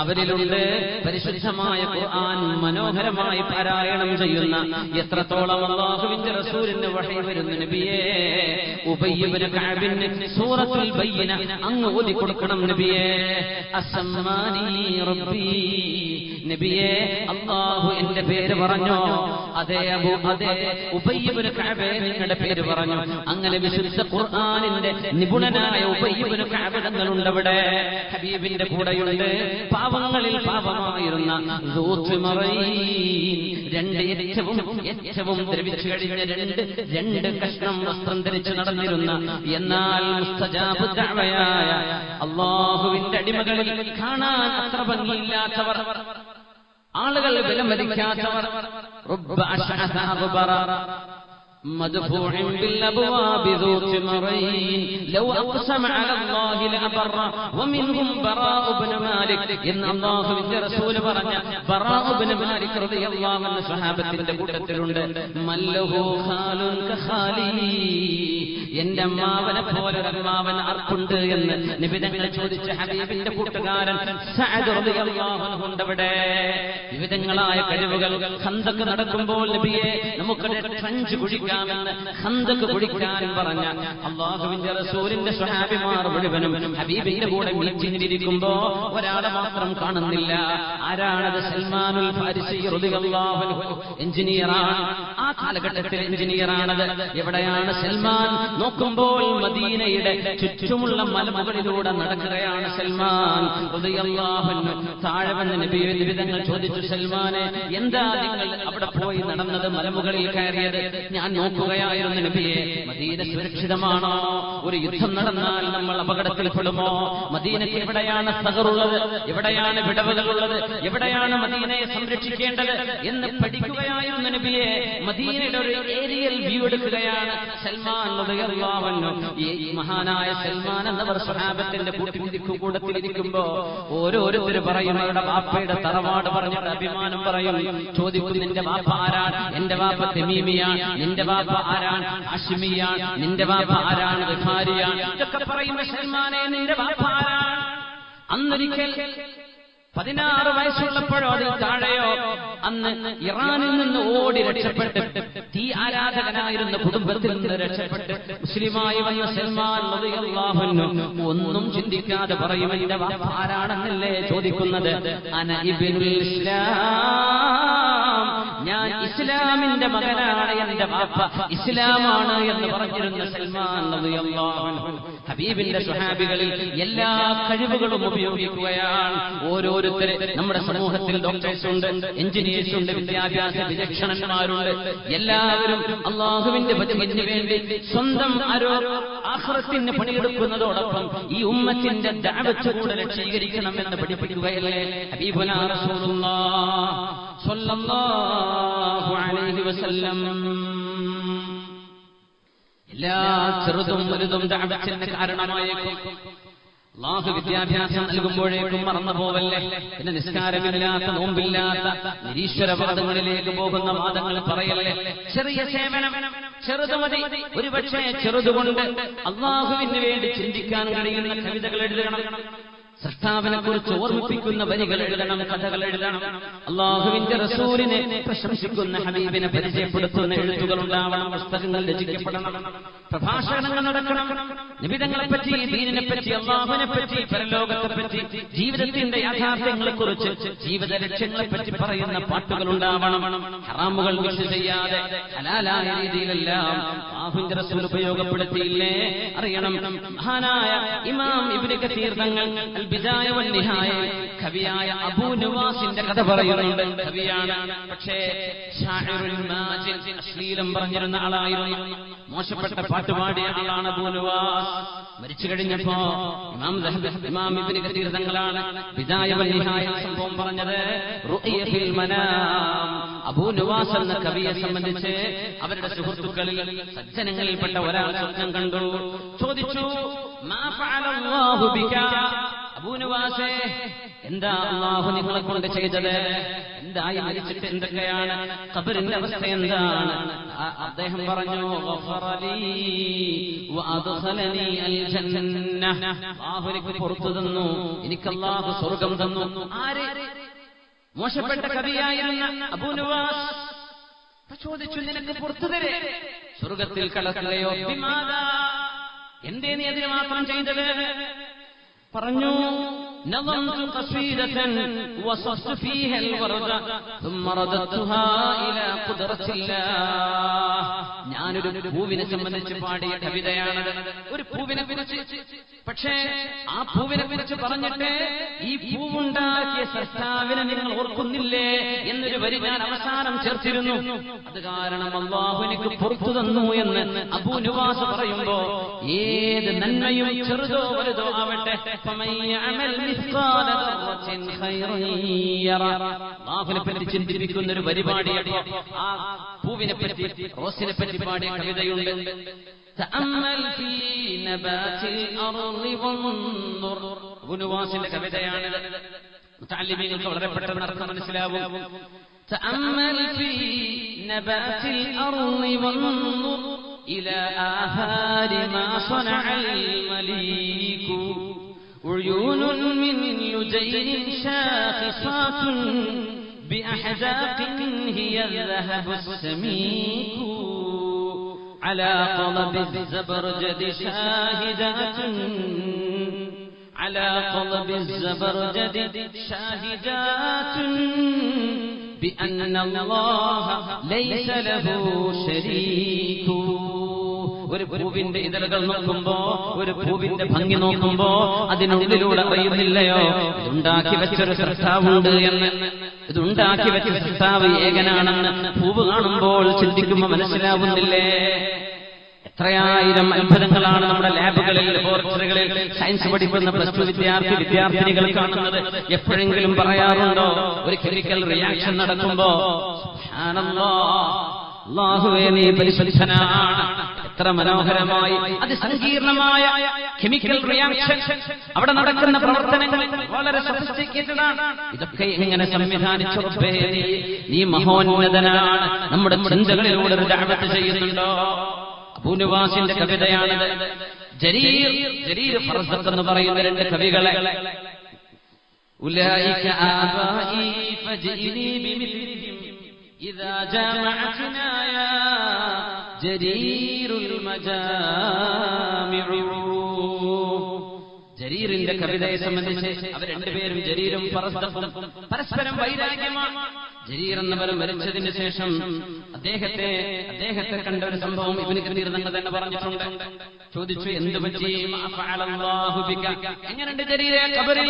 അവരിലുണ്ട് പരിശുദ്ധമായ ഖുർആൻ മനോഹരമായി പാരായണം ചെയ്യുന്ന, എത്രത്തോളം അല്ലാഹുവിന്റെ റസൂലിന്റെ വഹി വരുന്നു നബിയേ. ഉബയ്യ് ഇബ്നു കഅബിന് സൂറത്തുൽ ബയ്യിന അങ്ങ് ഓതി കൊടുക്കണം നബിയേ. അസ്സമാനി റബ്ബി, നബിയേ അല്ലാഹു എന്റെ പേര് പറഞ്ഞോ. അതേ ഉബയ്യ് ഇബ്നു കഅബ് നിങ്ങളുടെ പേര് പറഞ്ഞു. അങ്ങനെ വിശുദ്ധ ഖുർആനിന്റെ നിപുണനായ ഉബയ്യ് ഇബ്നു കഅബ് തങ്ങളുണ്ട് അവിടെ, ഹബീബിന്റെ കൂടെയുണ്ട്. പാവങ്ങളിൽ പാവമായിരുന്ന ഏറ്റവും ദ്രവിച്ചു കഴിഞ്ഞ രണ്ട് കഷ്ണം വസ്ത്രം ധരിച്ചു നടന്നിരുന്ന, എന്നാൽ മുസ്തജാബ് ദഅവയായ അല്ലാഹുവിന്റെ അടിമകളിൽ കാണാൻ അത്ര ഭംഗിയില്ലാത്തവർ, ആളുകൾ വിലമതിക്കാത്തവർ, റബ്ബ അശ്അസ അഗ്ബറ مدفوع بالأبواب ذو تمرين لو أقسم على الله لأبر ومنهم براء بن مالك. إن الله رسول برنا براء بن مالك رضي الله عنه صحابة കൂട്ടത്തിലുണ്ട്. മല്ലഹു ഖാലുൻ കഖാലി, എന്റെ അമ്മാവനെ പോലെ അമ്മാവൻ ആർക്കുണ്ട് എന്ന് നബി തങ്ങൾ ചോദിച്ച ഹബീബിന്റെ കൂട്ടുകാരൻ സഅദ് റളിയല്ലാഹു അൻഹു അവിടെ. വിവിധങ്ങളായ കഴിവുകൾ. ഖന്തഖ് നടക്കുമ്പോൾ നബിയെ നമുക്ക് ട്രഞ്ച് കുഴിക്കാമെന്ന് ഖന്തഖ് കുഴിക്കാൻ പറഞ്ഞ അല്ലാഹുവിന്റെ റസൂലിന്റെ സ്വഹാബിമാർ മുഴുവനും ഹബീബിന്റെ കൂടെ മീറ്റിംഗിലിരിക്കുമ്പോ ഒരാളെ മാത്രം കാണുന്നില്ല. ആരാണത്? സൽമാനുൽ ഫാരിസി റളിയല്ലാഹു അൻഹു. എഞ്ചിനീയറാണ്, ആ കാലഘട്ടത്തിൽ എഞ്ചിനീയറാണത്. എവിടെയാണ് സൽമാൻ? നോക്കുമ്പോൾ മദീനയുടെ ചുറ്റുമുള്ള മലമുകളിലൂടെ നടക്കുകയാണ് സൽമാൻ റളിയല്ലാഹു അൻഹു. താഴെ വന്ന് നബിതങ്ങൾ ചോദിച്ചു, സൽമാനെ എന്താ നിങ്ങൾ അവിടെ പോയി നടന്നത്, മലമുകളിൽ കയറിയത്? ഞാൻ നോക്കുകയായിരുന്നു നബിയെ, മദീന സുരക്ഷിതമാണോ? ഒരു യുദ്ധം നടന്നാൽ നമ്മൾ അപകടത്തിൽപ്പെടുമോ? മദീനയ്ക്ക് എവിടെയാണ് സഹറുള്ളത്, എവിടെയാണ് വിടവുകളുള്ളത്, എവിടെയാണ് മദീനയെ സംരക്ഷിക്കേണ്ടത് എന്ന് പഠിക്കുകയായിരുന്നു നബിയെ. മദീനയുടെ ഒരു ഏരിയൽ വ്യൂ എടുക്കുകയാണ് സൽമാൻ റളിയല്ലാഹു അൻഹു. ഈ മഹാനായ സൽമാൻ എന്നവർ സ്വഹാബത്തിന്റെ കൂട്ടത്തിലിരിക്കുമ്പോ ഓരോരുത്തർ പറയും, അവരുടെ വാപ്പയുടെ തറവാട് പറഞ്ഞിട്ട് അഭിമാനം പറയും. ചോദിക്കും, നിന്റെ വാപ്പ ആരാണ്? എന്റെ വാപ്പ തമീമിയാണ്. നിന്റെ ബാപ്പ ആരാണ്? ഹാഷിമിയാണ്. നിന്റെ ബാപ്പ ആരാണ്? ഗിഫാരിയാണ്. ഇതൊക്കെ പറയുമ്പോൾ സൽമാനെ നിന്റെ ബാപ്പ ആരാണ്? അന്നൊരിക്കൽ 16 വയസ്സുള്ളപ്പോഴോ അതിൽ താഴെയോ അന്ന് ഇറാനിൽ നിന്ന് ഓടി രക്ഷപ്പെട്ട് തീ ആരാധകനായിരുന്ന കുടുംബത്തിൽ നിന്ന് രക്ഷപ്പെട്ട് മുസ്ലിമായി വന്ന സൽമാൻ റളിയല്ലാഹു അൻഹു ഒന്നും ചിന്തിക്കാതെ പറയും, എന്റെ വാപ്പ ആരാണെന്നല്ലേ ചോദിക്കുന്നത്? അന ഇബ്നുൽ ഇസ്ലാം, ഞാൻ ഇസ്ലാമിന്റെ മകനാണ്, എന്റെ വാപ്പ ഇസ്ലാമാണ് എന്ന് പറഞ്ഞിരുന്ന സൽമാൻ റളിയല്ലാഹു അൻഹു ഹബീബിന്റെ സ്വഹാബികളിൽ എല്ലാ കഴിവുകളും ഉപയോഗിക്കുകയാണ്. ഓരോരുത്തരെ നമ്മുടെ സമൂഹത്തിൽ ഡോക്ടേഴ്സ് ഉണ്ട്, എഞ്ചിനീയേഴ്സ് ഉണ്ട്, വിദ്യാഭ്യാസ വിചക്ഷണന്മാരുണ്ട്. എല്ലാവരും അള്ളാഹുവിന്റെ വചനത്തിന് വേണ്ടി സ്വന്തം ആഖിറത്തിന് പണിയെടുക്കുന്നതോടൊപ്പം ഈ ഉമ്മത്തിന്റെ ദഅവത്ത് കൂടെ രക്ഷീകരിക്കണം എന്ന് പഠിപ്പിക്കുകയല്ലേ ഹബീബുനാ റസൂലുള്ളാഹി സ്വല്ലല്ലാഹു അലൈഹി വസല്ലം. എല്ലാ ചെറുതും വലുതും ദഅവത്തിന് കാരണമായേക്കും. അല്ലാഹു വിദ്യാഭ്യാസം നൽകുമ്പോഴേക്കും മറന്നു പോവല്ലേ. പിന്നെ നിസ്കാരമില്ലാത്ത, നോമ്പില്ലാത്ത, നിരീശ്വരവാദങ്ങളിലേക്ക് പോകുന്ന വാദങ്ങൾ പറയല്ലേ. ചെറിയ സേവനം, ചെറുത് മതി. ഒരുപക്ഷെ ചെറുതുകൊണ്ട് അല്ലാഹുവിന് വേണ്ടി ചിന്തിക്കാൻ കഴിയുന്ന കവിതകൾ എഴുതണം, സൃഷ്ടാവിനെ കുറിച്ച് ഓർമ്മിപ്പിക്കുന്ന വരികൾ എഴുതണം, കഥകൾ എഴുതണം, അല്ലാഹുവിന്റെ റസൂലിനെ പ്രശംസിക്കുന്ന ഹബീബിനെ പരിചയപ്പെടുത്തുന്ന എഴുത്തുകൾ ഉണ്ടാവണം, പുസ്തകങ്ങൾ രചിക്കപ്പെടണം, പ്രഭാഷണങ്ങൾ നടക്കണം. നബിതങ്ങളെപ്പറ്റി, ദീനിനെപ്പറ്റി, അല്ലാഹുവിനെപ്പറ്റി, പരലോകത്തെപ്പറ്റി, ജീവിതത്തിന്റെ യാഥാർത്ഥ്യങ്ങളെക്കുറിച്ച്, ജീവിത ലക്ഷ്യങ്ങളെപ്പറ്റി പറയുന്ന പാട്ടുകൾ ഉണ്ടാവണം. ഹറാമുകൾ വിഷ് ചെയ്യാതെ ഹലാലായ രീതിയിലെല്ലാം അല്ലാഹുവിന്റെ റസൂൽ ഉപയോഗപ്പെടുത്തിയില്ലേ അറിയണം. മഹാനായ ഇമാം ഇബ്നു കസീർ തങ്ങൾ ബിദായ വൻ നിഹായ കവിയായ അബൂ നുവാസിന്റെ കഥ പറയുന്നുണ്ട്. കവിയാണ്, പക്ഷേ ശാഇറുൽ മാജിദ്, അശ്ലീലം പറഞ്ഞിരുന്ന ആളായിരുന്നു. മോശപ്പെട്ട പാട്ടുപാടിയ ആളാണ് അബൂ നുവാസ്. മരിച്ചു കഴിഞ്ഞപ്പോ ഇമാം ഇബ്നു കസീർ തങ്ങളാണ് ബിദായ വൻ നിഹായ സംഭവം പറഞ്ഞത്. റുഅയ ഫിൽ മനാം, അബൂ നുവാസ് എന്ന കവിയെ സംബന്ധിച്ച് അവരുടെ സുഹൃത്തുക്കളിൽ സജ്ജനങ്ങളിൽപ്പെട്ട ഒരാൾ സ്വപ്നം കണ്ടു. ചോദിച്ചു, മാ ഫഅലല്ലാഹു ബിക, അബൂ നുവാസേ, എന്താ അല്ലാഹു നിങ്ങളെ കൊണ്ട് ചെയ്തത്? എന്തായി മരിച്ചിട്ട് എന്തൊക്കെയാണ്? ഖബറിന്റെ അവസ്ഥ എന്താണ്? അദ്ദേഹം പറഞ്ഞു, ഗഫറലീ വഅദ്ഖലനീ അൽ ജന്ന, അല്ലാഹു എനിക്ക് പുറത്തു തന്നു, എനിക്ക് അല്ലാഹു സ്വർഗ്ഗം തന്നു. ആര്? മോശപ്പെട്ട കവിയായിരുന്ന അബൂ നുവാസ് ചോദിച്ചു, നിനക്ക് പുറത്തു തരേ, സ്വർഗ്ഗത്തിൽ കടക്കുകയോ? ബിമാദാ, എന്തേ നീ അതിന് മാത്രം ചെയ്തത്? പറഞ്ഞു, നദംതു ഖസീദതൻ വസഫ്തു ഫീഹാ അൽവർദ ثم رددتها الى ഖുദ്റത്തില്ലാഹ്. ഞാനൊരു പൂവിനെ സംബന്ധിച്ച് പാടിയ കവിതയാണത്. ഒരു പൂവിനെ കുറിച്ച്, പക്ഷേ ആ പൂവിനെ കുറിച്ച് പറഞ്ഞിട്ട് ഈ പൂവുണ്ടാക്കിയ സൃഷ്ടാവിനെ നിങ്ങൾ ഓർക്കുന്നില്ലേ എന്നൊരു വരി ഞാൻ അവസാനം ചേർത്തിരുന്നു. അത് കാരണം അല്ലാഹു എനിക്ക് പുറത്തു തന്നു എന്ന് അബൂ നുവാസ് പറയുമ്പോ, ഏത് നന്മയും ചെറുതോ വലുതോ ആവട്ടെ, അല്ലാഹുവിനെ പറ്റി ചിന്തിപ്പിക്കുന്ന ഒരു പരിപാടിയപ്പോ ആ പൂവിനെ പറ്റി, റോസിനെ പറ്റി പാടിയ കവിതയുണ്ട്. തഅമ്മൽ ഫീ നബാത്തിൽ അർളി വൻദുർ, അബൂ നുവാസിന്റെ കവിതയാണിത്. മുതഅല്ലിമീങ്ങൾക്ക് വളരെ പെട്ടെന്ന് അർത്ഥം മനസ്സിലാവും. തഅമ്മൽ ഫീ നബാത്തിൽ അർളി വൻദുർ ഇലാ ആഹാരി മാ സ്വനഅൽ മലീകു عيون من لجين شاخصات بأحداق هي الذهب السميك على قضب الزبرجد شاهدات على قضب الزبرجد شاهدات بأن الله ليس له شريك. ഒരു പൂവിന്റെ ഇതളുകൾ നോക്കുമ്പോ, ഒരു പൂവിന്റെ ഭംഗി നോക്കുമ്പോ അതിനുള്ളിലൂടെ അറിയുന്നില്ലയോ ഇതുണ്ടാക്കി വെച്ചൊരു സൃഷ്ടാവുണ്ട് എന്ന്. ഇതുണ്ടാക്കി വെച്ച സൃഷ്ടാവ് ഏകനാണെന്ന് പൂവ് കാണുമ്പോൾ ചിന്തിക്കുമ്പോ മനസ്സിലാവുന്നില്ലേ? എത്രയായിരം അത്ഭുതങ്ങളാണ് നമ്മുടെ ലാബുകളിൽ, ലബോറട്ടറികളിൽ സയൻസ് പഠിക്കുന്ന പ്ലസ് ടു വിദ്യാർത്ഥിനികൾ കാണുന്നത്. എപ്പോഴെങ്കിലും പറയാറുണ്ടോ ഒരു കെമിക്കൽ റിയാക്ഷൻ നടക്കുമ്പോ, സുബ്ഹാനല്ലാഹ്, അല്ലാഹുവേ നീ പരിശുദ്ധനാണ്, എത്ര മനോഹരമായി അതിസങ്കീർണമായ കെമിക്കൽ റിയാക്ഷൻ അവിടെ നടക്കുന്ന പ്രവർത്തനങ്ങൾ വളരെ സഫിസ്റ്റിക്കേറ്റഡ് ആണ്. ഇതൊക്കെ എങ്ങനെ സംവിധാനിച്ചു റബ്ബേ? നീ മഹോന്നതനാണ്. നമ്മുടെ ചിന്തകളിലൂടെ ഒരു ദഅവത്ത് ചെയ്യുന്നുണ്ടോ? അബൂനുവാസിന്റെ കവിതയാണിത്. ജരീർ ഫർസഖ് എന്ന് പറയുന്ന രണ്ട് കവികളെ ഉലൈക ആബാഇ ഫജിനി ബിമിസ്ലിഹിം ഇദാ ജമഅത്നാ യാ ജരീറുൽ മജാമിഉ. ജരീറിന്റെ കവിതയെ സംബന്ധിച്ച് അവർ രണ്ടുപേരും ജരീറും ഫർസഖും പരസ്പരം വൈരാഗ്യമാണ്. ജരീർ എന്നവർ മരിച്ചതിന് ശേഷം അദ്ദേഹത്തെ കണ്ട ഒരു സംഭവം ഇബ്നു കസീർ തന്നെ പറഞ്ഞിട്ടുണ്ട്. ചോദിച്ചു, എന്ത് പറ്റി? അല്ലാഹു ബിക, എങ്ങനെയുണ്ട് ജരീരെ ഖബറിൽ?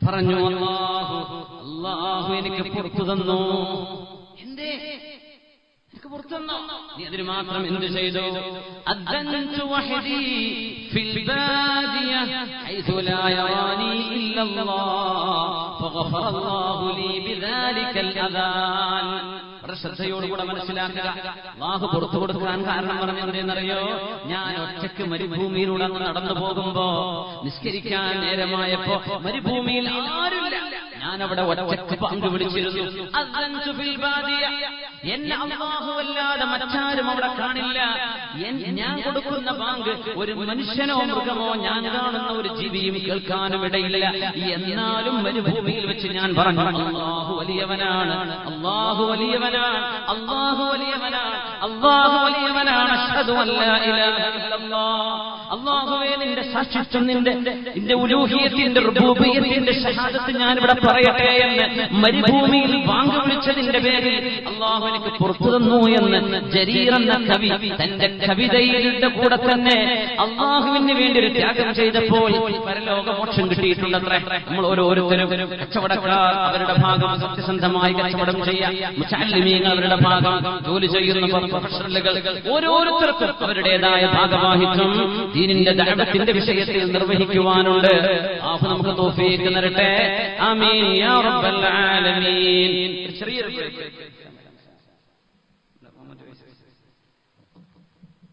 പറഞ്ഞു, അല്ലാഹു എനിക്ക് പുറത്തു തന്നു. എന്തേ എനിക്ക് പുറത്തു തന്നോ? നീ അതിന് മാത്രം എന്ത് ചെയ്തു? അദ്ദൻതു വഹദി ഫിൽ ബാദിയ ഹൈതു ലാ യറാനി ഇല്ലല്ലാഹ് ഫഗഫറ അല്ലാഹു ലീ ബിദാലികൽ അദാൻ. ശ്രദ്ധയോടുകൂടെ മനസ്സിലാക്കുക. അല്ലാഹു പുറത്തു കൊടുക്കാൻ കാരണം പറഞ്ഞെന്തേന്നറിയോ? ഞാൻ ഒറ്റയ്ക്ക് മരുഭൂമിയിലൂടെ നടന്നു പോകുമ്പോ നിസ്കരിക്കാൻ നേരമായപ്പോ മരുഭൂമിയിൽ ആരുമില്ല. ഞാനവിടെ ഒറ്റയ്ക്ക് പങ്ക് വിളിച്ചിരുന്നു. എന്നെ അല്ലാഹുവല്ലാതെ മറ്റാരും അവിടെ കാണില്ല. ഞാൻ കൊടുക്കുന്ന ബാങ്ക് ഒരു മനുഷ്യനോ മൃഗമോ ഞാൻ കാണുന്ന ഒരു ജീവിയും കേൾക്കാനും ഇടയില്ല. എന്നാലും മരുഭൂമിയിൽ വെച്ച് ഞാൻ പറഞ്ഞു, അല്ലാഹു വലിയവനാണ്, അല്ലാഹു വലിയവനാണ്, അല്ലാഹു വലിയവനാണ്, അല്ലാഹു വലിയവനാണ്. അശ്ഹദു അല്ലാ ഇലാഹ ഇല്ലല്ലാഹ്. അല്ലാഹുവേ, നിന്റെ സാക്ഷിത്വം, നിന്റെ ഉലൂഹിയത്തിന്റെ റുബൂബിയത്തിന്റെ ഷഹാദത്ത് ഞാൻ ഇവിടെ പറയട്ടെ എന്ന് മരുഭൂമിയിൽ ബാങ്ക് വിളിച്ചതിന്റെ പേരിൽ അല്ലാഹു എനിക്ക് പുറത്തു തന്നു എന്ന് ജരീർ എന്ന കവി തന്റെ കവിതയുടെ കൂടെ തന്നെ അല്ലാഹുവിന് വേണ്ടി ഒരു ത്യാഗം ചെയ്തപ്പോൾ പരലോകമോക്ഷം കിട്ടിയിട്ടുണ്ടത്രേ. നമ്മൾ ഓരോരുത്തരും കച്ചവടക്കാർ അവരുടെ ഭാഗം സത്യസന്ധമായി കച്ചവടം ചെയ്യാൻ, മുതഅല്ലിമീങ്ങൾ അവരുടെ ഭാഗം, ജോലി ചെയ്യുന്ന പ്രൊഫഷണലുകൾ ഓരോരുത്തർക്കും അവരുടേതായ ഭാഗവാഹിത്വം ദീനിന്റെ ദഅവത്തിന്റെ വിഷയത്തിൽ നിർവഹിക്കുവാനുണ്ട്. അല്ലാഹു നമുക്ക് തൗഫീഖ് തരട്ടെ. ആമീൻ യാ റബ്ബൽ ആലമീൻ. ചെറിയൊരു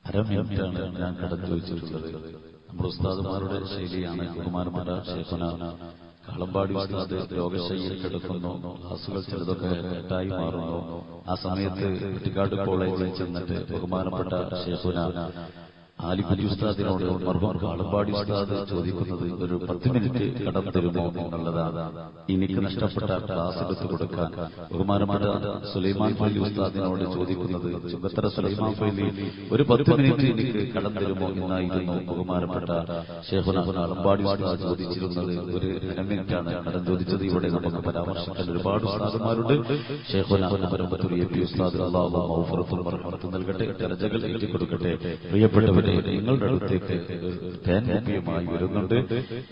അരമിനിറ്റാണ് ഞാൻ കടന്നു ചോദിച്ചിട്ടുള്ളത്. നമ്മുടെ ഉസ്താദുമാരുടെ ശൈലിയാണ്. ബഹുമാനപ്പെട്ട ശൈഖുന കാളമ്പാടി ഉസ്താദ് രോഗശൈലിയിൽ കിടക്കുന്നു. ക്ലാസുകൾ ചിലതൊക്കെ തെറ്റായി മാറുന്നു. ആ സമയത്ത് കുറ്റിക്കാട് കോളേജിൽ ചെന്നിട്ട് ബഹുമാനപ്പെട്ട ശൈഖുന ആലിക്കുട്ടി ഉസ്താദിനോട് മർഹൂം കാളമ്പാടി ഉസ്താദ് ചോദിക്കുന്നത് ഒരു 10 മിനിറ്റ് കടം തരുമോ എന്നുള്ളതാണ്. എനിക്ക് നഷ്ടപ്പെട്ട ക്ലാസ് എടുത്തു കൊടുക്കാൻ ബഹുമാനപ്പെട്ട സുലൈമാൻ ഫൈലി ഉസ്താദിനോട് ചോദിക്കുന്നത് ചുങ്കത്തറ സുലൈമാൻ ഫൈലി ഒരു 10 മിനിറ്റ് എനിക്ക് കടം തരുമോ എന്നായിരുന്നു ബഹുമാനപ്പെട്ട ശൈഖുന കാളമ്പാടി ഉസ്താദ് ചോദിച്ചിരുന്നത്. ഒരു 2 മിനിറ്റാണ് കടം ചോദിച്ചത്. ഇവിടെ നമുക്ക് പരാമർശിക്കാൻ ഒരുപാട് ഉസ്താദുമാരുണ്ട്. ശൈഖുന പരമ്പത്തൂർ എ പി ഉസ്താദ് അല്ലാഹു മഗ്ഫിറത്തും റഹ്മത്തും നൽകട്ടെ, ദറജകൾ ഏറ്റിക്കൊടുക്കട്ടെ. പ്രിയപ്പെട്ടവരെ, നിങ്ങളുടെ അടുത്തേക്ക് തേൻകുപ്പിയുമായി വരുന്നുണ്ട്.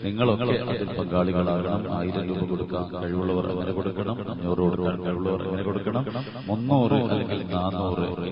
നിങ്ങളൊക്കെ അതിൽ പങ്കാളികളാകണം. 1000 രൂപ കൊടുക്കാൻ കഴിവുള്ളവർ അങ്ങനെ കൊടുക്കണം, 500 കൊടുക്കാൻ കഴിവുള്ളവർ അങ്ങനെ കൊടുക്കണം, 300 അല്ലെങ്കിൽ 400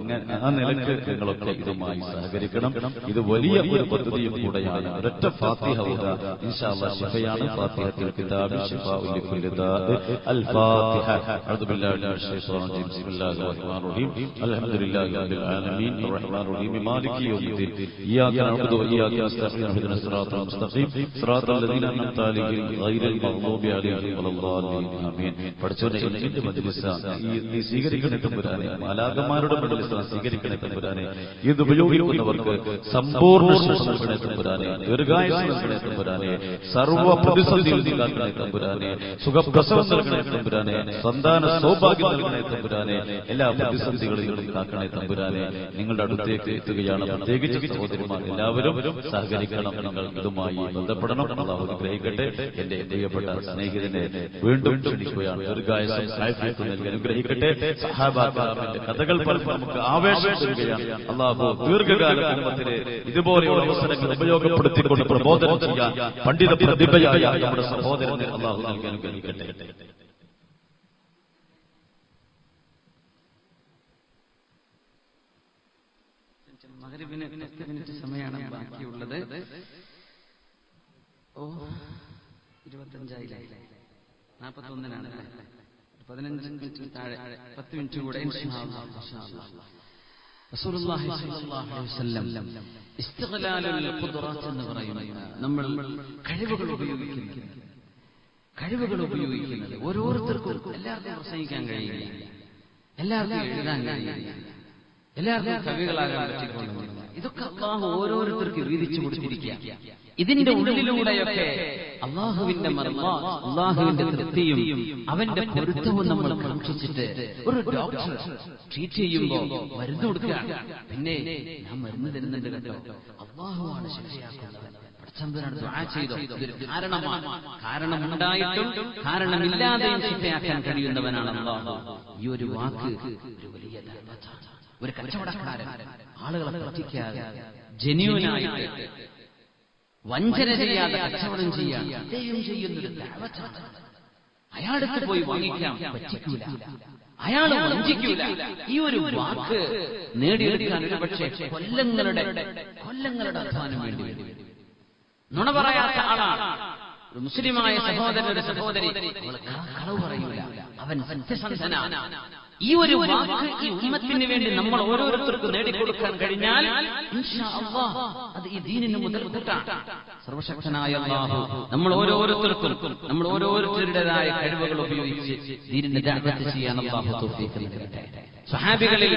ആ നിലക്ക് നിങ്ങളൊക്കെ ഇതുമായി സഹകരിക്കണം. ഇത് വലിയ ഒരു പദ്ധതിയും കൂടെയാണ്. ഒരൊറ്റ ഫാത്തിഹ ഓതുക, ഇൻഷാ അല്ലാഹ് ശിഫയാണ്. ഫാത്തിഹത്തുൽ കിതാബ് ശിഫാഉൽ ലികുല്ലി ദാഇ. അൽ ഫാത്തിഹ. അഊദു ബില്ലാഹി മിനശ് ശൈത്വാനിർ റജീം. ബിസ്മില്ലാഹിർ റഹ്മാനിർ റഹീം. അൽഹംദുലില്ലാഹി റബ്ബിൽ ആലമീൻ അർറഹ്മാനിർ റഹീം മാലികി യൗമിദ്ദീൻ. إياك نعبد وإياك نستعين اهدنا الصراط المستقيم صراط الذين أنعمت عليهم غير المغضوب عليهم ولا الضالين آمين. പഠിച്ചോനെ, ഇതിന്റെ മജ്‌ലിസാണ് ഈ സ്വീകരിക്കണ തമ്പുരാനെ, മാലാഖമാരുടെ മജ്‌ലിസാണ് സ്വീകരിക്കണ തമ്പുരാനെ. ഇത് ഉപയോഗിക്കുന്നവർക്ക് സമ്പൂർണ്ണ ശിക്ഷ നൽകണ തമ്പുരാനെ, ദീർഘായുസ്സ് നൽകണ തമ്പുരാനെ, സർവ്വ പ്രതിസന്ധിയിൽ നിൽക്കണ തമ്പുരാനെ, സുഖപ്രസവം നൽകണ തമ്പുരാനെ, സന്താന സൗഭാഗ്യം നൽകണ തമ്പുരാനെ, എല്ലാ പ്രതിസന്ധികളിൽ നിന്നും കാക്കണ തമ്പുരാനെ. നിങ്ങളുടെ അടുത്തേക്ക് എത്തുകയാണ്. പ്രത്യേകിച്ച് സഹോദരിമാർ എല്ലാവരും സഹകരിക്കണം. നിങ്ങൾ ഇതുമായി ബന്ധപ്പെടണം. അല്ലാഹു അനുഗ്രഹിക്കട്ടെ. എന്റെ പ്രിയപ്പെട്ട സ്നേഹിതനെ വീണ്ടും ക്ഷണിക്കുകയാണ്. ദീർഘായുസ്സും ആഫിയത്തും നൽകി അനുഗ്രഹിക്കട്ടെ. സഹാബാക്കളുടെ കഥകൾ പലപ്പോൾ നമുക്ക് ആവേശം തരികയാണ്. അല്ലാഹു ദീർഘകാല ഉമ്മത്തിനെ ഇതുപോലെയുള്ള അവസരങ്ങൾ ഉപയോഗപ്പെടുത്തിക്കൊണ്ട് പ്രബോധനം ചെയ്യാൻ പണ്ഡിത പ്രതിഭയായ നമ്മുടെ സഹോദരനെ അല്ലാഹു നൽകി അനുഗ്രഹിക്കട്ടെ. മഗ്‌രിബിന് 10 മിനിറ്റ് സമയമാണ് ബാക്കിയുള്ളത്. 25 41 15 മിനിറ്റ് താഴെ 10 മിനിറ്റ് കൂടെ ഇൻഷാ അല്ലാഹ്. റസൂലുള്ളാഹി സ്വല്ലല്ലാഹു അലൈഹി വസല്ലം ഇസ്തിഗ്ലാലുൽ ഖുദ്റാത്ത് എന്ന് പറയുന്നത് നമ്മൾ കഴിവുകൾ ഉപയോഗിക്കുന്നത് ഓരോരുത്തർക്കും എല്ലാവർക്കും പ്രസംഗിക്കാൻ കഴിയില്ല, എല്ലാവർക്കും എഴുതാൻ കഴിയില്ല, എല്ലാവർക്കും കവികളാകാൻ പറ്റിക്കൊള്ളുന്നില്ല. ഇതൊക്കെ അല്ലാഹു ഓരോരുത്തർക്ക് വീതിച്ചു കൊടുത്തിരിക്കുക. ഇതിന്റെ ഉള്ളിലൂടെയൊക്കെ അള്ളാഹുവിന്റെ അള്ളാഹുവിന്റെ തൃപ്തിയും അവന്റെ പൊരുത്തവും നമ്മൾ കാക്ഷിച്ചിട്ട് ഒരു ഡോക്ടർ ട്രീറ്റ് ചെയ്യുമ്പോ മരുന്ന് കൊടുക്കുകയാണ്. പിന്നെ ഞാൻ മരുന്ന് തരുന്നുണ്ട് കേട്ടോ, അള്ളാഹുവാണ് ശിക്ഷയാക്കുന്നത്. ഇതൊരു കാരണമാണ്. കാരണമുണ്ടായിട്ടും കാരണമില്ലാതെയും ശിക്ഷയാക്കാൻ കഴിയുന്നവനാണ് അള്ളാഹു. ഈ ഒരു വാക്ക് ഒരു വലിയ ദഅവത്താണ്. ഒരു കച്ചവടക്കാരൻ ആളുകളെ പറ്റിക്കാതെ ജെന്യൂനായിട്ട് വഞ്ചന ചെയ്യാതെ കച്ചവടം ചെയ്യാൻ അദ്ദേഹം ചെയ്യുന്നൊരു ദഅവത്താണ്. അയാൾക്ക് പോയി വാങ്ങിക്കാൻ പറ്റിക്കൂല, അയാൾ വഞ്ചിക്കൂല. ഈ ഒരു വാക്ക് നേടിയെടുക്കാൻ ഒരു പക്ഷേ കൊല്ലങ്ങളുടെ അധ്വാനം വേണ്ടി വരും. നുണ പറയാത്ത ആളാണ് ഒരു മുസ്ലിമായ സഹോദരൻ, ഒരു സഹോദരി, കളവ് പറയൂല, അവൻ സത്യസന്ധനാണ്. ഈ ഒരു വാക്ക് ഈ ഉമ്മത്തിന് വേണ്ടി നമ്മൾ ഓരോരുത്തർക്കും നേടിക്കൊടുക്കാൻ കഴിഞ്ഞാൽ ഇൻഷാ അല്ലാഹ് അത് ഈ ദീനിന് മുതൽക്കൂട്ടാണ്. സർവശക്തനായ അല്ലാഹു നമ്മൾ ഓരോരുത്തരുടേതായ കഴിവുകൾ ഉപയോഗിച്ച് ദീനിനെ ദഅവത്ത് ചെയ്യാൻ അല്ലാഹു തൗഫീഖ് നൽകട്ടെ. സ്വഹാബികളിൽ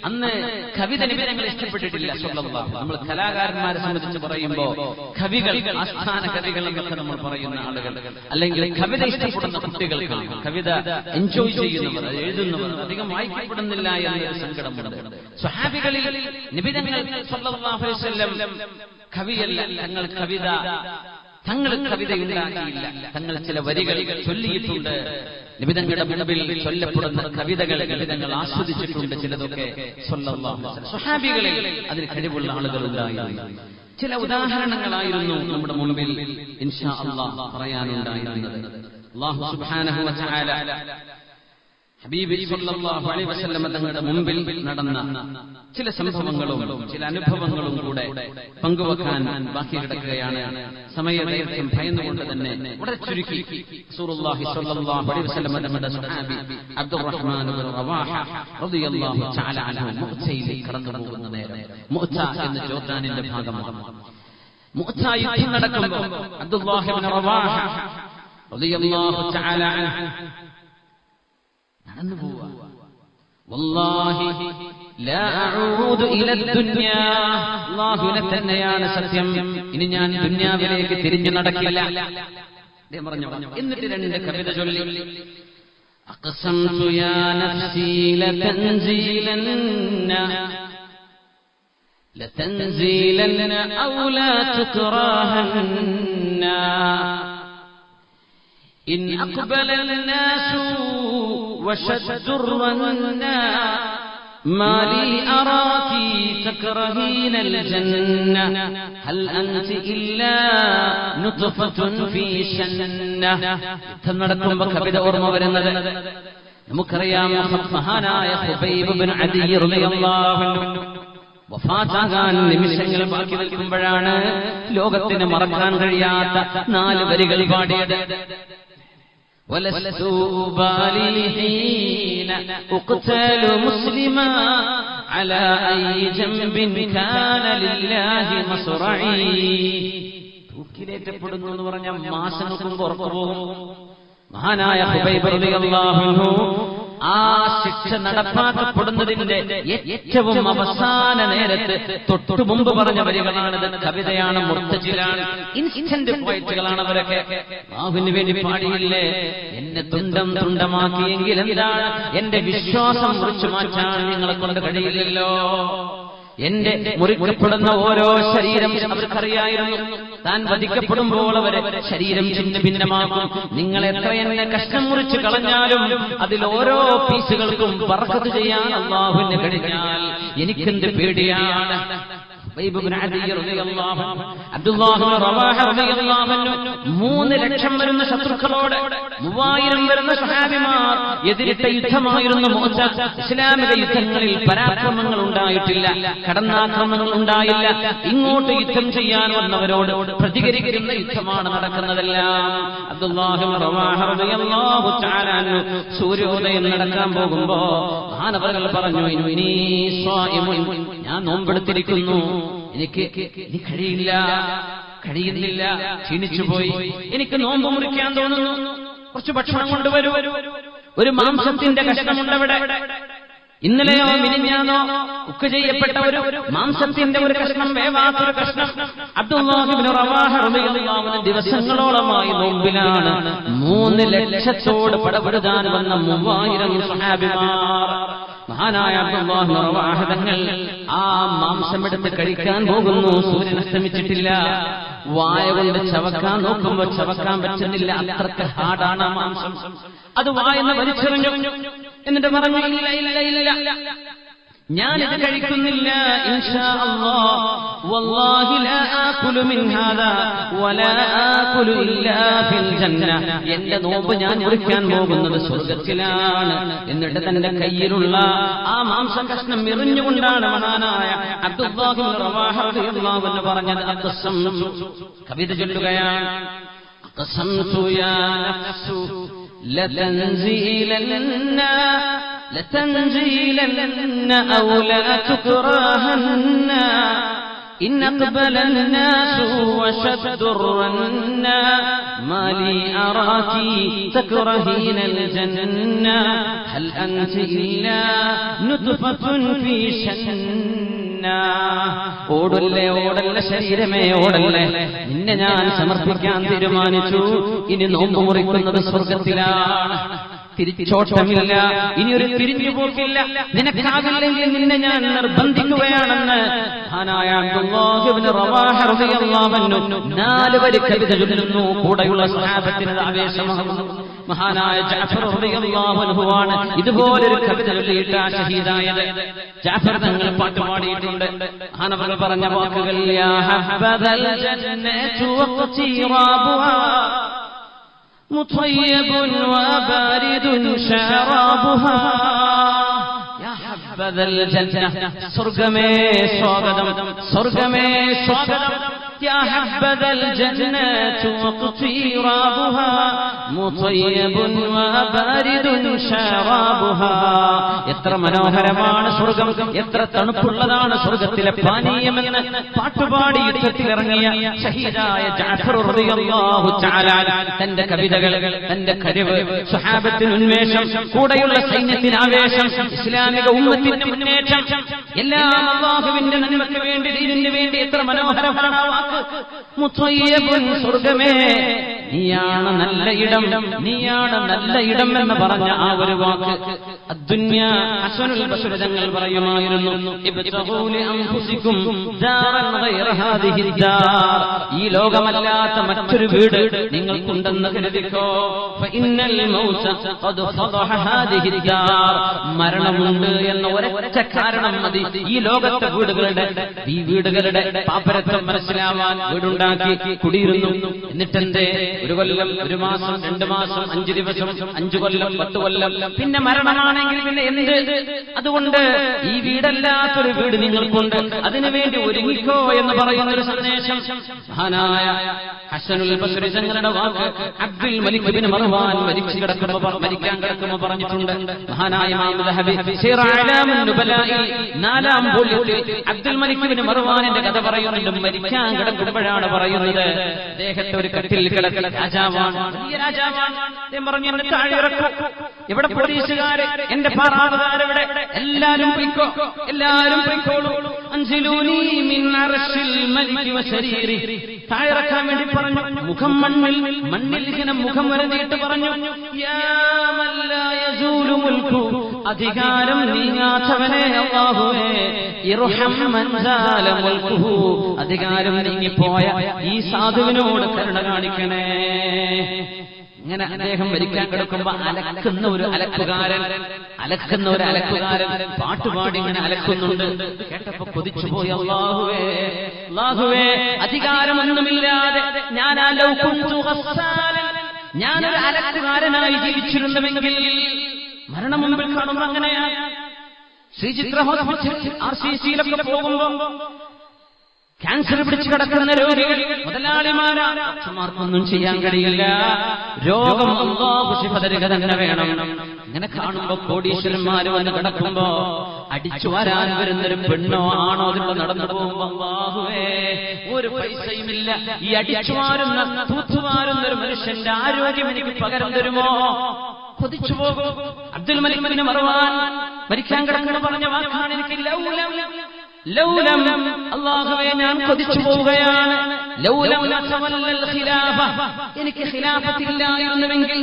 അന്ന് കവിത നിബിധങ്ങൾ ഇഷ്ടപ്പെട്ടിട്ടില്ല സ്വല്ലല്ലാഹു. നമ്മൾ കലാകാരന്മാരെ സംബന്ധിച്ച് പറയുമ്പോ കവികൾ, ആസ്ഥാന കവികൾ എന്നൊക്കെ നമ്മൾ പറയുന്ന ആളുകൾ, അല്ലെങ്കിൽ കവിത ഇഷ്ടപ്പെടുന്ന കുട്ടികൾക്കാണ്. കവിത എൻജോയ് ചെയ്യുന്നവർ, എഴുതുന്നവർ അധികം വായിക്കപ്പെടുന്നില്ല എന്നൊരു സങ്കടമുണ്ട്. സ്വഹാബികളിൽ നിബിധങ്ങൾ സ്വല്ലല്ലാഹു അലൈഹി വസല്ലം കവിയല്ല, തങ്ങൾ കവിതയുണ്ടാക്കിയില്ല. തങ്ങൾ ചില വരികൾ ചൊല്ലിയിട്ടുണ്ട്. നിബിധങ്ങളുടെ മുൻപിൽ ചൊല്ലപ്പെടുന്ന കവിതകൾ നിബിധങ്ങൾ ആസ്വദിച്ചിട്ടുണ്ട്. ചിലതൊക്കെ സ്വല്ലല്ലാഹു അലൈഹി വസല്ലം സ്വഹാബികളിൽ അതിന് കഴിവുള്ള ആളുകൾ ഉണ്ടായിരുന്നു. ചില ഉദാഹരണങ്ങളായിരുന്നു നമ്മുടെ മുൻപിൽ ഇൻഷാ അല്ലാഹ് പറയാനുണ്ടായിരുന്നത്. അല്ലാഹു സുബ്ഹാനഹു വ തആല ഹബീബ് സല്ലല്ലാഹു അലൈഹി വസല്ലം തങ്ങളുടെ മുൻപിൽ നടന്ന ചില സംഭവങ്ങളും ചില അനുഭവങ്ങളും കൂടെ പങ്കുവെക്കാൻ ബാക്കി കിടക്കുകയാണ്. സമയദൈർഘ്യം ഭയന്നുകൊണ്ട് തന്നെ വളരെ ചുരുക്കി റസൂലുള്ളാഹി സ്വല്ലല്ലാഹു അലൈഹി വസല്ലം തങ്ങളുടെ സ്വഹാബി അബ്ദുറഹ്മാൻ ഇബ്നു റവാഹ റളിയല്ലാഹു തആല അൻഹു മുഅ്തയിലേക്ക് കടന്നു പോകുന്ന നേരം, മുഅ്ത എന്ന ജോർദാനിന്റെ ഭാഗമാണ്. മുഅ്ത യുദ്ധം നടക്കുമ്പോൾ അബ്ദുല്ലാഹി ഇബ്നു റവാഹ റളിയല്ലാഹു തആല അൻഹു നടന്നു പോവാ. വല്ലാഹി ലാ അഊദു ഇല ദുനിയാ, അല്ലാഹുവിനെ തന്നെയാണ് സത്യം, ഇനി ഞാൻ ദുനിയാവിലേക്ക് തിരിഞ്ഞു നടക്കില്ല പറഞ്ഞു. എന്നിട്ട് രണ്ട് കവിത ചൊല്ലി. അഖ്സംതു യാ നഫ്സി ലതൻസീലന്ന ഔ ലാ തുക്റഹന്ന إن أقبل الناس وشدوا الرنا ما لي أراك تكرهين الجنة هل أنت إلا نطفة في شنة. تنركم بكبد أورم ورنده നമുക്കറിയാം. മഹാനായ ഖുബൈബ് ബിൻ അദി റളിയല്ലാഹു അൻഹു വഫാത്താകാൻ നിമിഷങ്ങൾ ബാക്കി നിൽക്കുമ്പോഴാണ് ലോകത്തിന് മറക്കാൻ കഴിയാത്ത 4 വരികൾ പാടിയത്. ولست أبالي حين أقتل مسلما على أي جنب كان لله مصرعي. തൂക്കിലേറ്റപ്പെടുന്നു എന്ന് പറഞ്ഞ മാസങ്ങൾക്കും പുറത്തു പോകും. മഹാനായ ഖുബൈബ് റളിയല്ലാഹു അൻഹു ആ ശിക്ഷ നടപ്പാക്കപ്പെടുന്നതിന്റെ ഏറ്റവും അവസാന നേരത്ത് തൊട്ടു മുമ്പ് പറഞ്ഞ വരികളാണിത്. കവിതയാണ്, മുർത്തജിലാണ്, ഇൻസ്റ്റന്റ് പോയിറ്റുകളാണ് അവരൊക്കെ. അല്ലാഹുവിന് വേണ്ടി പാടിയില്ലേ? എന്നെ തുണ്ടമാക്കിയെങ്കിൽ എന്താണ്, എന്റെ വിശ്വാസം മുറിച്ചു മാറ്റാൻ നിങ്ങളെ കൊണ്ട് കഴിയില്ലല്ലോ. എന്റെ മുറിക്കപ്പെടുന്ന ഓരോ ശരീരം അവർക്കറിയായിരുന്നു. താൻ വധിക്കപ്പെടുമ്പോൾ അവരെ ശരീരം ചിന്ന ഭിന്നമാക്കും. നിങ്ങൾ എത്ര എന്നെ കഷ്ണം മുറിച്ച് കളഞ്ഞാലും അതിൽ ഓരോ പീസുകൾക്കും ബർക്കത്ത് ചെയ്യാൻ അല്ലാഹുവിന് കഴിഞ്ഞാൽ എനിക്കെന്ത് പേടിയാണ്. അബ്ദുല്ലാഹി റവാഹ റളിയല്ലാഹു അൻഹു 3 ലക്ഷം വരുന്ന ശത്രുക്കളോട് 3000 വരുന്ന സ്വഹാബിമാർ എതിരിട്ട യുദ്ധമായിരുന്നു മുഅ്ത. ഇസ്ലാമിക യുദ്ധങ്ങളിൽ പരാക്രമങ്ങൾ ഉണ്ടായിട്ടില്ല, കടന്നാക്രമണങ്ങൾ ഉണ്ടായില്ല. ഇങ്ങോട്ട് യുദ്ധം ചെയ്യാൻ വന്നവരോട് പ്രതികരിക്കുന്ന യുദ്ധമാണ് നടക്കുന്നതെല്ലാം. അബ്ദുല്ലാഹി റവാഹ റളിയല്ലാഹു തആല അൻഹു സൂര്യോദയം നടക്കാൻ പോകുമ്പോ മഹാനവറുകൾ പറഞ്ഞു, ഇന്നീ സ്വായിമുൻ, ഞാൻ നോമ്പെടുത്തിരിക്കുന്നു, എനിക്ക് കഴിയുന്നില്ല, ക്ഷീണിച്ചുപോയി, എനിക്ക് നോമ്പ് മുറിക്കാൻ തോന്നുന്നു, കുറച്ച് ഭക്ഷണം കൊണ്ടുവരൂ, ഒരു മാംസത്തിന്റെ കഷ്ണമുണ്ടവിടെ, ഇന്നലെയോ മിനിഞ്ഞാന്നോ കുക്ക് ചെയ്യപ്പെട്ട ഒരു മാംസത്തിന്റെ ഒരു കഷ്ണം, വേവാത്തൊരു കഷ്ണം. അബ്ദുല്ലാഹി ഇബ്നു റവാഹ റളിയല്ലാഹു അൻഹു ദിവസങ്ങളോളമായി നോമ്പിലാണ്. 3 ലക്ഷത്തോട് പടപെടുതാൻ വന്ന 3000 സ്വഹാബിമാർ. മഹാനായ അബ്ദുല്ലാഹി ഇബ്നു റവാഹ തങ്ങൾ ആ മാംസമെടുത്ത് കഴിക്കാൻ പോകുന്നു. സൂര്യൻ അസ്തമിച്ചിട്ടില്ല. വായ കൊണ്ട് ചവക്കാൻ നോക്കുമ്പോൾ ചവക്കാൻ പറ്റുന്നില്ല, അത്രക്ക് ഹാർഡാണ് ആ മാംസം. അത് വായെന്ന് വലിച്ചെറിഞ്ഞു. എന്നിട്ട് പറഞ്ഞു, ഇല്ല, ഞാനിത് കഴിക്കുന്നില്ല, ഇൻഷാ അല്ലാഹ്, വല്ലാഹി ലാ ആകുലു മിൻ ഹാദാ വലാ ആകുലു ഇല്ലാ ഫിൽ ജന്ന. എന്റെ നോമ്പ് ഞാൻ മുറിക്കാൻ പോകുന്നത് സ്വർഗ്ഗത്തിലാണ്. എന്നിട്ട് തന്റെ കയ്യിലുള്ള ആ മാംസം കഷ്ണം എറിഞ്ഞുകൊണ്ടാണ് മഹാനായ അബ്ദുല്ലാഹി ഇബ്നു റവാഹ റളിയല്ലാഹു അൻഹു പറഞ്ഞത്. അഖ്സംതു, കവിത ചൊല്ലുകയാണ്, അഖ്സംതു യാ നഫ്സു لتنزيلن أو لا تكرهن إن أقبل الناس وشد الرنا ما لي أراك تكرهين الجنة هل أنت إلا نطفة في شنة. ഓടല്ലേ ശരീരമേ ഓടല്ലേ, നിന്നെ ഞാൻ സമർപ്പിക്കാൻ തീരുമാനിച്ചു. ഇനി നോമ്പ് മുറിക്കുന്നത് സ്വർഗത്തിലാണ്, തിരിച്ചോട്ടമില്ല, ഇനിയൊരു തിരിഞ്ഞുപോക്കില്ല. നിനക്കാകില്ലെങ്കിൽ നിന്നെ ഞാൻ നിർബന്ധിക്കുകയാണെന്ന് മഹാനായ അബ്ദുല്ലാഹി ഇബ്നു റവാഹ റളിയല്ലാഹു അൻഹു 4 വരി കവിത ചൊല്ലുന്നു. കൂടെയുള്ള സ്വഹാബത്തിന് ആവേശമാകുന്നു. മഹാനായ ജഅഫർ റളിയല്ലാഹു അൻഹുവാണ് ഇതുപോലൊരു കവിത ചൊല്ലിയിട്ട് ഷഹീദായത്. ജഅഫർ തങ്ങൾ പാട്ട് പാടിയിട്ടുണ്ട്. മഹാനവറുകൾ പറഞ്ഞ വാക്കുകൾ, യാ ഹബ്ബദൽ ജന്നതു വഖ്തിറാബുഹാ മുതയ്യിബ വബാരിദുൻ ശറാബുഹാ. യാ ഹബ്ബദൽ ജന്ന, സ്വർഗ്ഗമേ സ്വാഗതം, സ്വർഗ്ഗമേ സ്വാഗതം. യാ ഹബ്ബദൽ ജന്നതു വഖ്തിറാബുഹാ മുതയ്യിബുൻ വബാരിദുൻ ശറാബുഹാ. എത്ര മനോഹരമാണ് സ്വർഗം, എത്ര തണുപ്പുള്ളതാണ് സ്വർഗത്തിലെ പാനീയമെന്ന് പാട്ടുപാടി യുദ്ധത്തിലിറങ്ങിയ ഷഹീദായ ജഅഫർ റളിയല്ലാഹു തആല തന്റെ കവിതകൾ, തന്റെ കഴിവ്, സ്വഹാബത്തിന് ഉന്മേഷം, കൂടെയുള്ള സൈന്യത്തിന് ആവേശം, ഇസ്ലാമിക ഉമ്മത്തിന്റെ മുന്നേറ്റം, എല്ലാം അല്ലാഹുവിന്റെ നന്മയ്ക്ക് വേണ്ടി, ദീനിന് വേണ്ടി. എത്ര മനോഹരമാണ് ആ വാക്ക്, മുതയ്യിബുൻ, സ്വർഗമേ നീയാണ് നല്ല ഇടം, നീയാണ് നല്ല ഇടം എന്ന് പറഞ്ഞ ആ ഒരു വാക്ക്. അദ്ദുന്യ ഹസനുൽ ബസ്രി തങ്ങൾ പറയുമായിരുന്നു, ഇബ്തഗൂ ലി അൻഫുസികും ദാറൻ ഗൈറ ഹാദിഹി ദാർ. ഈ ലോകമല്ലാത്ത മറ്റൊരു വീട് നിങ്ങൾക്കുണ്ടെന്ന് കരുതിക്കോ. ഫഇന്നൽ മൗത ഖദ് ഫദഹ ഹാദിഹി ദാർ. മരണമുണ്ട് എന്ന ഒരൊറ്റ കാരണം മതി ഈ ലോകത്തെ വീടുകളുടെ പാപ്പരത്വം മനസ്സിലാവാൻ. വീടുണ്ടാക്കി കുടിയിരുന്നു, എന്നിട്ടെന്തേ 1 കൊല്ലം, 1 മാസം, 2 മാസം, 5 ദിവസം, 5 കൊല്ലം, 10 കൊല്ലം, പിന്നെ മരണമാണെങ്കിൽ പിന്നെ എന്ത്? അതുകൊണ്ട് ഈ വീടല്ലാത്തൊരു വീട് നിങ്ങൾക്കുണ്ട്, അതിനുവേണ്ടി ഒരുങ്ങിക്കോ എന്ന് പറയുന്ന ഒരു സന്ദേശം മഹാനായ ഹസനുൽ ബസ്രി തങ്ങളുടെ വാക്ക്. അബ്ദുൽ മലിക് ഇബ്നു മർവാൻ മരിക്കാൻ കിടക്കുമ്പോൾ പറഞ്ഞിട്ടുണ്ട്. മഹാനായ ഇമാം ദഹബി സിറ അലാമുൻ നുബലായിൽ 4-ാം വോള്യത്തിൽ അബ്ദുൽ മലിക് ഇബ്നു മർവാനിന്റെ കഥ പറയുന്നുണ്ട്. മരിക്കാൻ കിടക്കുമ്പോഴാണ് പറയുന്നത്, അദ്ദേഹത്തെ ഒരു കട്ടിൽ കിടക്കൽ രാജാവാണ്, വലിയ രാജാവാണ്. അദ്ദേഹം പറഞ്ഞു, എന്നെ താഴെ ഇറക്കും, എവിടെ പോലീസുകാരെ, എന്റെ പാറാവുകാരെവിടെ, എല്ലാരും പൊയ്ക്കോ, എല്ലാരും പൊയ്ക്കോളൂ. അൻസിലൂനി മിൻ അർശിൽ മലികി വശരീരി. താഴെ ഇറക്കാൻ വേണ്ടി പറഞ്ഞു. മുഖം മണ്ണിൽ ഇങ്ങനെ മുഖം വരഞ്ഞിട്ട് പറഞ്ഞു, യാ മൻ ലാ യസൂലു മുൽക്കു, അധികാരം നീങ്ങാത്തവനെ അല്ലാഹുവേ, ഇർഹം മൻ സാല മുൽക്കുഹു, അധികാരം നീങ്ങിപ്പോയ ഈ സാധുവിനോട് കരുണ കാണിക്കണേ. അങ്ങനെ അദ്ദേഹം മരിക്കാൻ കിടക്കുമ്പോ അലക്കുന്ന ഒരു അലക്കുകാരൻ പാട്ടുപാടി ഇങ്ങനെ അലക്കുന്നുണ്ട്. കേട്ടപ്പോ കൊതിച്ചുപോയി, അല്ലാഹുവേ അധികാരമൊന്നുമില്ലാതെ ഞാനൊരു അലക്കുകാരനായി ജീവിച്ചിരുന്നുവെങ്കിൽ മരണം മുമ്പിൽ കാണുമ്പോൾ അങ്ങനെയാണ്. ശ്രീചിത്ര ഹോസ്പിറ്റൽ RCCയിലൊക്കെ പോകുമ്പോ ക്യാൻസർ പിടിച്ചു കിടക്കുന്ന രോഗികൾ മുതലാളിമാരാണ്, ഡോക്ടർമാർക്കൊന്നും ചെയ്യാൻ കഴിയില്ല. രോഗം അല്ലാഹു ശിഫ തരുക തന്നെ വേണം. ഇങ്ങനെ കാണുമ്പോ കോടീശ്വരന്മാര് വന്ന് കിടക്കുമ്പോ അടിച്ചു വരാൻ വരുന്നൊരു പെണ്ണോ ആണോ അതിലൂടെ നടന്നു പോകുമ്പോ അല്ലാഹുവേ ഒരു പൈസയുമില്ല, ഈ അടിച്ചുമാരുന്ന തൂത്തുമാരുന്നൊരു മനുഷ്യന്റെ ആരോഗ്യം എനിക്ക് പകരം തരുമോ? കൊതിച്ചു പോകും. അബ്ദുൽ മലിക് ബിൻ മർവാൻ മരിക്കാൻ കിടക്കുന്ന പറഞ്ഞ വാക്കാണ്, എനിക്ക് ലൗലം അല്ലാഹുവേ ഞാൻ കൊതിച്ചു പോവുകയാണ്, ലൗലം നതവല്ലൽ ഖിലാഫ എനിക്ക് ഖിലാഫത്തില്ലായിരുന്നുവെങ്കിൽ.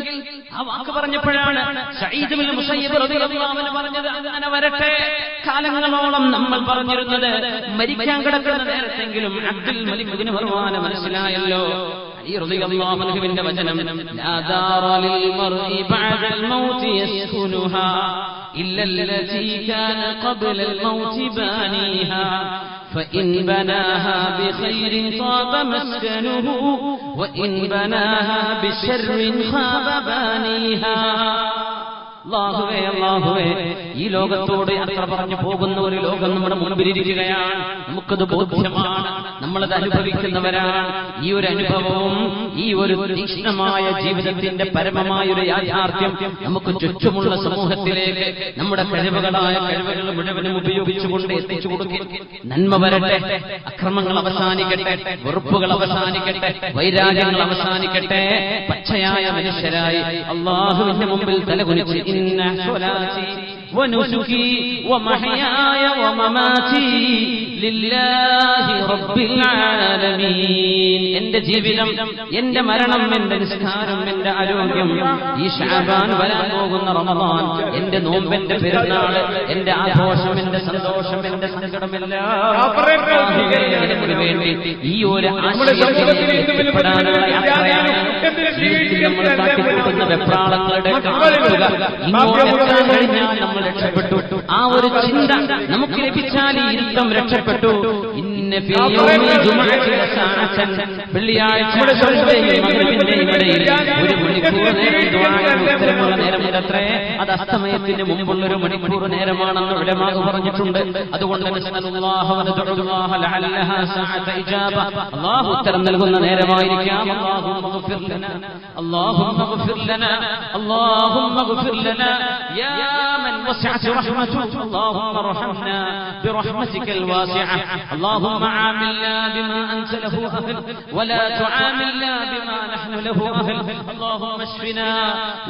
ആ വാക്ക് പറഞ്ഞപ്പോഴാണ് സഈദ് ബിൻ മുസയ്യിബ് റളിയല്ലാഹു അൻഹു പറഞ്ഞത്, അങ്ങനെ വരട്ടെ. കാലങ്ങളോളം നമ്മൾ പറഞ്ഞിരുന്നത് മരിക്കാൻ കിടക്കുന്ന നേരത്തെങ്കിലും അബ്ദുൽ മലിക് ബിൻ മർവാൻ മനസ്സിലായല്ലോ. റളിയല്ലാഹു അൻഹുവിന്റെ വചനം, ലാ ദാറ ലിൽ മർഇ ബഅദൽ മൗതി യസ്കുനുഹാ إلا التي كان قبل الموت بانيها فإن بناها بخير طاب مسكنه وإن بناها بشر خاب بانيها. അല്ലാഹുവേ അല്ലാഹുവേ ഈ ലോകത്തോട് യാത്ര പറഞ്ഞു പോകുന്ന ഒരു ലോകം നമ്മുടെ മുൻപിലിരിക്കുകയാണ്. നമുക്കത് ബോധ്യമാണ്, നമ്മളത് അനുഭവിക്കുന്നവരാണ്. ഈ ഒരു അനുഭവവും ഈ ഒരു തീക്ഷ്ണമായ ജീവിതത്തിന്റെ പരമമായ ഒരു യാഥാർത്ഥ്യം നമുക്ക് ചുറ്റുമുള്ള സമൂഹത്തിലേക്ക് നമ്മുടെ കഴിവുകൾ മുഴുവനും ഉപയോഗിച്ചുകൊണ്ട് എത്തിച്ചു കൊടുക്കും. നന്മ വരട്ടെ, അക്രമങ്ങൾ അവസാനിക്കട്ടെ, വെറുപ്പുകൾ അവസാനിക്കട്ടെ, വൈരാഗ്യങ്ങൾ അവസാനിക്കട്ടെ. പച്ചയായ മനുഷ്യരായി അല്ലാഹുവിന്റെ മുമ്പിൽ തലകുനിച്ച് إن صلاتي ونسكي ومحياي ومماتي لله رب العالمين. എന്റെ ജീവിതം, എന്റെ മരണം, എന്റെ നിസ്കാരം, എന്റെ ആരോഗ്യം, ഈ ശഅബാൻ വരാൻ പോകുന്ന റമദാൻ, എന്റെ നോമ്പ്, എന്റെ പെരുന്നാൾ, എന്റെ ആഘോഷം, എന്റെ സന്തോഷം, എന്റെ സങ്കടമെല്ലാം വേണ്ടി ഈ ഒരു ആശയത്തിലേക്ക് എത്തിപ്പെടാനുള്ള യാത്രയാണ്. നമ്മൾ കാട്ടിക്കൂട്ടുന്ന വെപ്രാളങ്ങളുടെ ഇങ്ങോട്ടെത്താൻ കഴിഞ്ഞാൽ നമ്മൾ രക്ഷപ്പെട്ടു. ആ ഒരു ചിന്ത നമുക്ക് ലഭിച്ചാൽ ഈ ഇരുത്തം രക്ഷപ്പെട്ടു. വെള്ളിയാഴ്ച ഇടയിൽ 1 മണിക്കൂർ നേരം ഉത്തരമുള്ള നേരമുണ്ടത്രേ. അത് അസ്തമയത്തിന് മുമ്പുള്ള 1 മണിക്കൂർ നേരമാണെന്ന് ഉലമാ പറഞ്ഞിട്ടുണ്ട്. അതുകൊണ്ട് അല്ലാഹു ഉത്തരം നൽകുന്ന നേരമായിരിക്കാം. اللهم اغفر لنا اللهم اغفر لنا يا من وسعت رحمتك اللهم ارحمنا برحمتك الواسعة اللهم عاملنا بما أنت له أهل ولا تعاملنا بما نحن له أهل اللهم اشفنا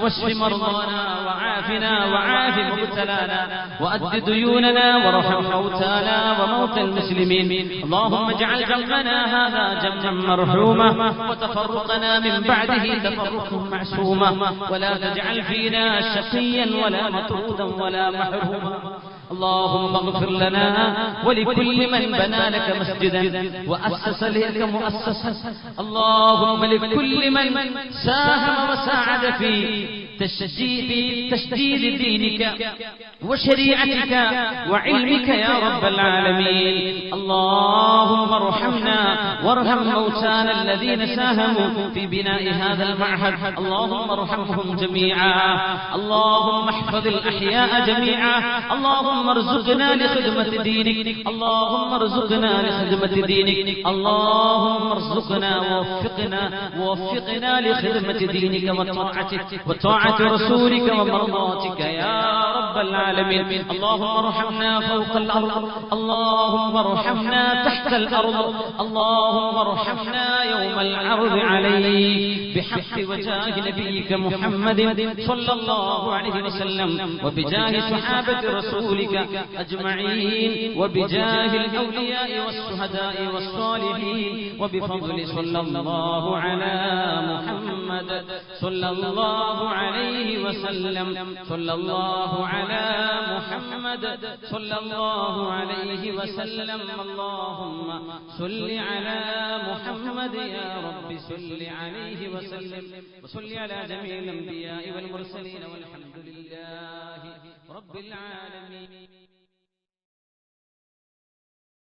واشف مرضانا وعافنا وعاف مبتلانا وأد ديوننا وارحم موتانا وموتى المسلمين اللهم اجعل جمعنا هذا جمعا مرحوما وتفرقنا من بعده تفرقا معصوما ولا تجعل فينا شقيا ولا مطرودا ولا محروما اللهم اغفر لنا ولكل من بنى لك مسجدا وأسس لك مؤسسا اللهم لكل من ساهم وساعد في تشديد دينك وشريعتك وعلمك يا رب العالمين اللهم ارحمنا وارحم موتانا الذين ساهموا في بناء هذا المعهد اللهم ارحمهم جميعا اللهم احفظ الأحياء جميعا اللهم ارزقنا لخدمة دينك اللهم ارزقنا لخدمة دينك اللهم ارزقنا ووفقنا لخدمة دينك وطاعة رسولك ومرضاتك يا رب العالمين اللهم ارحمنا فوق الأرض اللهم ارحمنا تحت الأرض اللهم ارحمنا يوم العرض عليك بحق وجاه نبيك محمد صلى الله عليه وسلم وبجاه صحابة رسولك أجمعين وبجاه الأولياء والشهداء والصالحين وبفضل صلى الله على محمد صلى الله عليه وسلم صلى الله على محمد صلى الله عليه وسلم اللهم صل على محمد يا رب صل عليه وسلم وسلم وصل على جميع الأنبياء والمرسلين والحمد لله رب العالمين.